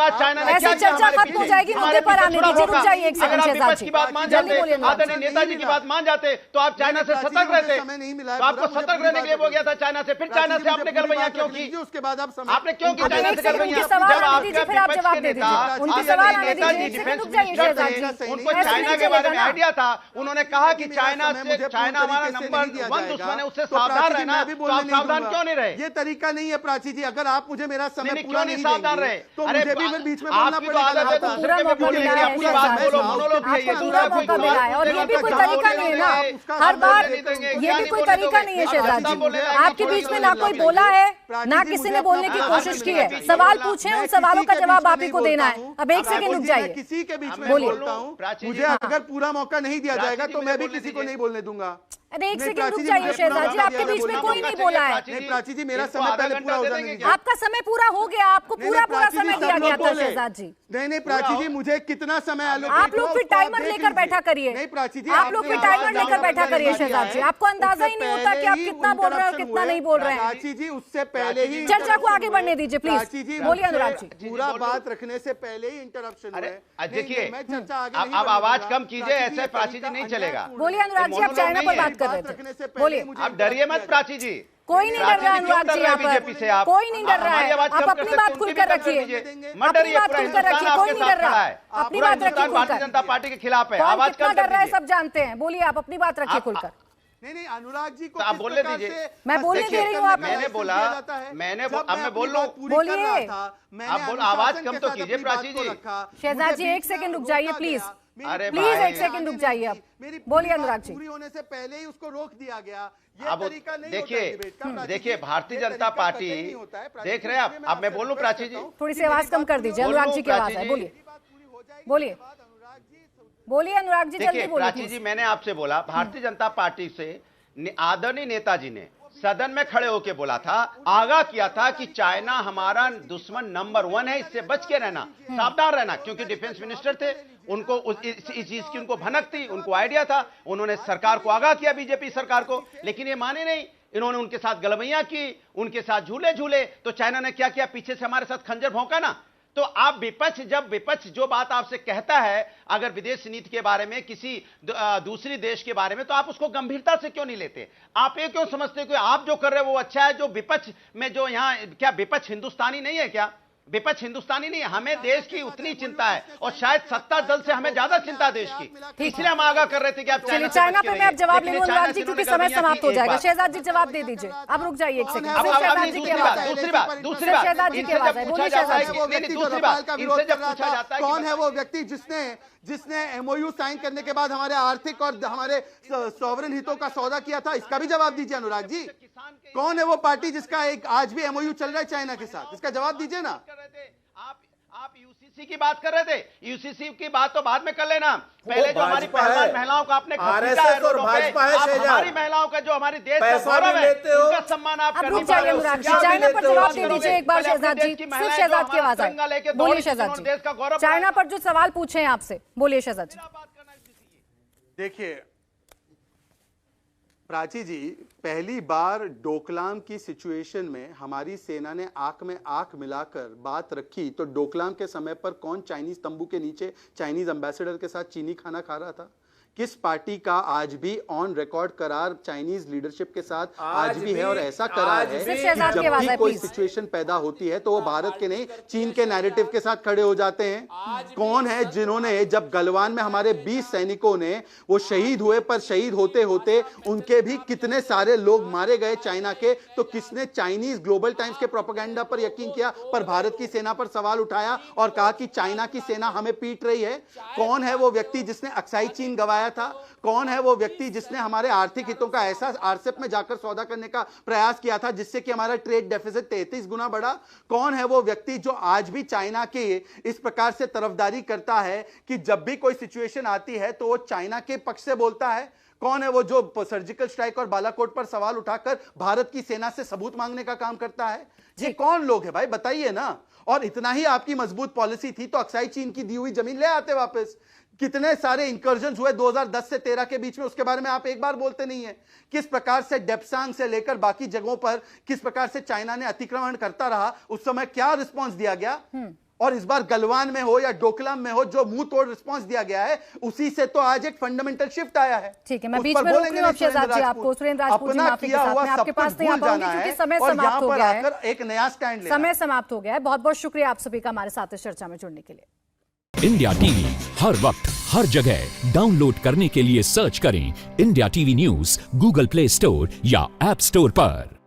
ऐसी चर्चा खत्म हो जाएगी, मुद्दे पर आने दीजिए। रुक जाइए एक सेकंड शहजाद जी, जल्दी बोलिए। आदरणीय नेताजी की बात मान जाते तो आप चाइना से सतर्क रहते। तो आपको सतर्क रहने के लिए हो गया था चाइना से, फिर चाइना से आपने गलबैया क्यों की? उसके बाद आपने क्यों की चाइना से गलबैया? जब आपके नेताजी डिफेंस मिनिस्टर थे, उनको चाइना के बारे में आइडिया था। उन्होंने कहा कि चाइना हमारा नंबर 1 दुश्मन है, उससे सावधान रहना। तो आप सावधान क्यों नहीं रहे? ये तरीका नहीं है प्राची जी। अगर आप मुझे मेरा समय क्यों नहीं सावधान रहे? तो मुझे भी फिर बीच में बोलना पड़ेगा। और ये भी कोई तरीका नहीं है ना, हर बार ये भी कोई तरीका नहीं है शहजाद जी। आपके बीच में ना कोई बोला है, ना किसी ने बोलने की कोशिश की है। सवाल पूछे, उन सवालों का जवाब आप ही को देना है। अब एक सेकंड रुक जाइए, किसी के बीच में बोलता हूँ। मुझे अगर पूरा मौका नहीं दिया जाएगा तो मैं भी किसी को नहीं बोलने दूंगा। अरे एक सेकंड रुक जाइए शहजाद जी, आपके बीच में कोई नहीं बोला है। नहीं प्राची जी, मेरा समय पहले पूरा हो जाने दीजिए। आपका समय पूरा हो गया, आपको पूरा समय दिया गया था शहजाद जी। नहीं प्राची जी, मुझे कितना समय आप लोग फिर टाइमर लेकर बैठा करिए। नहीं प्राची जी, आप लोग फिर टाइमर लेकर बैठा करिए शहजाद जी। आपको अंदाजा ही नहीं होता कि आप कितना बोल रहे हैं और कितना नहीं बोल रहे हैं। प्राची जी उससे पहले ही चर्चा को आगे बढ़ने दीजिए प्लीज। बोलिए अनुराग जी। पूरा बात रखने से पहले ही इंटरप्शन है। देखिए अब आवाज कम कीजिए, ऐसे प्राची जी नहीं चलेगा। बोलिए अनुराग जी, आप चाइना पर बात कर रहे थे, बोलिए। आप डरिए मत प्राची जी, कोई नहीं डर रहा अनुराग जी, यहाँ पर कोई नहीं डर रहा है। आप अपनी बात खुलकर रखिए, अपनी बात खुलकर रखिए, कोई नहीं डर रहा है। अपनी बात रखिए खुलकर। भारतीय जनता पार्टी के खिलाफ है, आवाज कम डर रहा है सब जानते हैं। बोलिए, आप अपनी बात रखिए खुलकर। नहीं अनुराग जी को आप बोलने दीजिए, मैं बोलने दे रही हूँ। आप मैंने बोला, अब मैं बोल रहा हूँ। बोलिए, आप आवाज कम तो कीजिए प्राची जी। शहजाद जी एक सेकंड रुक जाइए प्लीज। अरे प्लीज भाई, एक सेकंड रुक जाइए अब। बोलिए अनुराग जी। पूरी होने से पहले ही उसको रोक दिया गया। ये अब तरीका नहीं होता है डिबेट का, प्राची देखिए जी। भारतीय ये जनता तरीका पार्टी कतई नहीं होता है, प्राची देख जी, रहे हैं इसलिए आप। अब मैं आपसे बोलूं रिक्वेस्ट प्राची करता जी, हूं थोड़ी सी कि आवाज मेरी कम बात कर पूरी दीजिए, हो अनुराग बोलूं जी की आवाज प्राची है। जी। बोलिए हो जाएगी, बोलिए उसके बाद अनुराग जी बोलिए अनुराग जी, जल्दी देखिए बोलिए प्राची please। जी, मैंने आपसे बोला भारतीय जनता पार्टी से आदरणीय नेताजी ने सदन में खड़े होकर बोला था, आगाह किया था कि चाइना हमारा दुश्मन नंबर 1 है, इससे बच के रहना, सावधान रहना, क्योंकि डिफेंस मिनिस्टर थे, उनको इस चीज की उनको भनक थी, उनको आइडिया था, उन्होंने सरकार को आगाह किया, बीजेपी सरकार को, लेकिन ये माने नहीं, इन्होंने उनके साथ गलबैया की, उनके साथ झूले झूले। तो चाइना ने क्या किया, पीछे से हमारे साथ खंजर भौंका ना। तो आप जब विपक्ष जो बात आपसे कहता है अगर विदेश नीति के बारे में, किसी दूसरी देश के बारे में, तो आप उसको गंभीरता से क्यों नहीं लेते? आप ये क्यों समझते हो कि आप जो कर रहे हो वो अच्छा है? जो विपक्ष में जो यहाँ, क्या विपक्ष हिंदुस्तानी नहीं है क्या? विपक्ष हिंदुस्तानी नहीं है। हमें देश की उतनी चिंता है और शायद सत्ता दल से हमें ज्यादा चिंता है देश की, इसलिए हम आगाह कर रहे थे कि आप चलिए चाइना पे मैं अब जवाब ले लूं अनुराग जी, क्योंकि समय समाप्त हो जाएगा। शहजाद जी जवाब दे दीजिए, आप रुक जाइए एक सेकंड। शहजाद जी की आवाज है, दूसरी बात शहजाद जी की आवाज है, बोलिए शहजाद जी। वो व्यक्ति जो रफाल का विरोध कर रहा था, कौन है वो व्यक्ति जिसने एमओयू साइन करने के बाद हमारे आर्थिक और हमारे सॉवरेन हितों का सौदा किया था? इसका भी जवाब दीजिए अनुराग जी। कौन है वो पार्टी जिसका एक आज भी एमओयू चल रहा है चाइना के साथ? इसका जवाब दीजिए ना। आप यूसीसी की बात कर रहे थे, यूसीसी की बात तो बाद में कर लेना, पहले जो हमारी पहलवान महिलाओं का आपने आरएसएस और भाजपा है, हमारी महिलाओं का जो हमारे देश का गौरव है, उनका सम्मान आप अब कर रुक नहीं पा जाइए रहे हो। अनुराग जी, क्या चाइना पर लेते हो? जवाब दे दीजिए एक बार शहजाद जी, सिर्फ शहजाद की आवाज है। बोलिए शहजाद जी, देश का गौरव चाइना पर जो सवाल पूछे हैं आपसे, बोलिए शहजाद जी। देखिए प्राची जी, पहली बार डोकलाम की सिचुएशन में हमारी सेना ने आंख में आंख मिलाकर बात रखी, तो डोकलाम के समय पर कौन चाइनीज तंबू के नीचे चाइनीज एम्बेसडर के साथ चीनी खाना खा रहा था? किस पार्टी का आज भी ऑन रिकॉर्ड करार चाइनीज लीडरशिप के साथ आज भी है? और ऐसा करार है कि जब भी कोई सिचुएशन पैदा होती है तो वो भारत के नहीं, चीन के नैरेटिव के साथ खड़े हो जाते हैं। कौन है जिन्होंने, जब गलवान में हमारे 20 सैनिकों ने वो शहीद हुए, पर शहीद होते होते उनके भी कितने सारे लोग मारे गए चाइना के, तो किसने चाइनीज ग्लोबल टाइम्स के प्रोपेगेंडा पर यकीन किया, पर भारत की सेना पर सवाल उठाया और कहा कि चाइना की सेना हमें पीट रही है? कौन है वो व्यक्ति जिसने अक्साई चीन गवाया था? कौन है वो व्यक्ति जिसने हमारे आर्थिक हितों का ऐसा आरसेप में जाकर सौदा करने का प्रयास किया था जिससे कि हमारा ट्रेड डेफिसिट 33 गुना बढ़ा? कौन है वो व्यक्ति जो आज भी चाइना की इस प्रकार से तरफदारी करता है कि जब भी कोई सिचुएशन आती है तो वो चाइना के पक्ष से बोलता है? कौन है वो जो सर्जिकल स्ट्राइक और बालाकोट पर सवाल उठाकर भारत की सेना से सबूत मांगने का काम करता है? ये कौन लोग है भाई, बताइए ना। और इतना ही आपकी मजबूत पॉलिसी थी तो अक्साई चीन की दी हुई जमीन ले आते वापस। कितने सारे इंकर्जन हुए 2010 से 13 के बीच में, उसके बारे में आप एक बार बोलते नहीं है। किस प्रकार से डेप्सांग से लेकर बाकी जगहों पर किस प्रकार से चाइना ने अतिक्रमण करता रहा, उस समय क्या रिस्पांस दिया गया? और इस बार गलवान में हो या डोकलाम में हो, जो मुंह तोड़ रिस्पांस दिया गया है, उसी से तो आज एक फंडामेंटल शिफ्ट आया है। ठीक है, मैं बीच में रोक रही हूं शहजाद जी आपको। सुरेंद्र राजपूत जी, माफी के साथ मैं आपके पास नहीं आ पाऊंगी क्योंकि समय समाप्त हो गया है। एक नया स्टैंड लेना। समय समाप्त हो गया है। बहुत बहुत शुक्रिया आप सभी का हमारे साथ इस चर्चा में जुड़ने के लिए। इंडिया टीवी हर वक्त हर जगह डाउनलोड करने के लिए सर्च करें India TV news Google play store या ऐप स्टोर पर।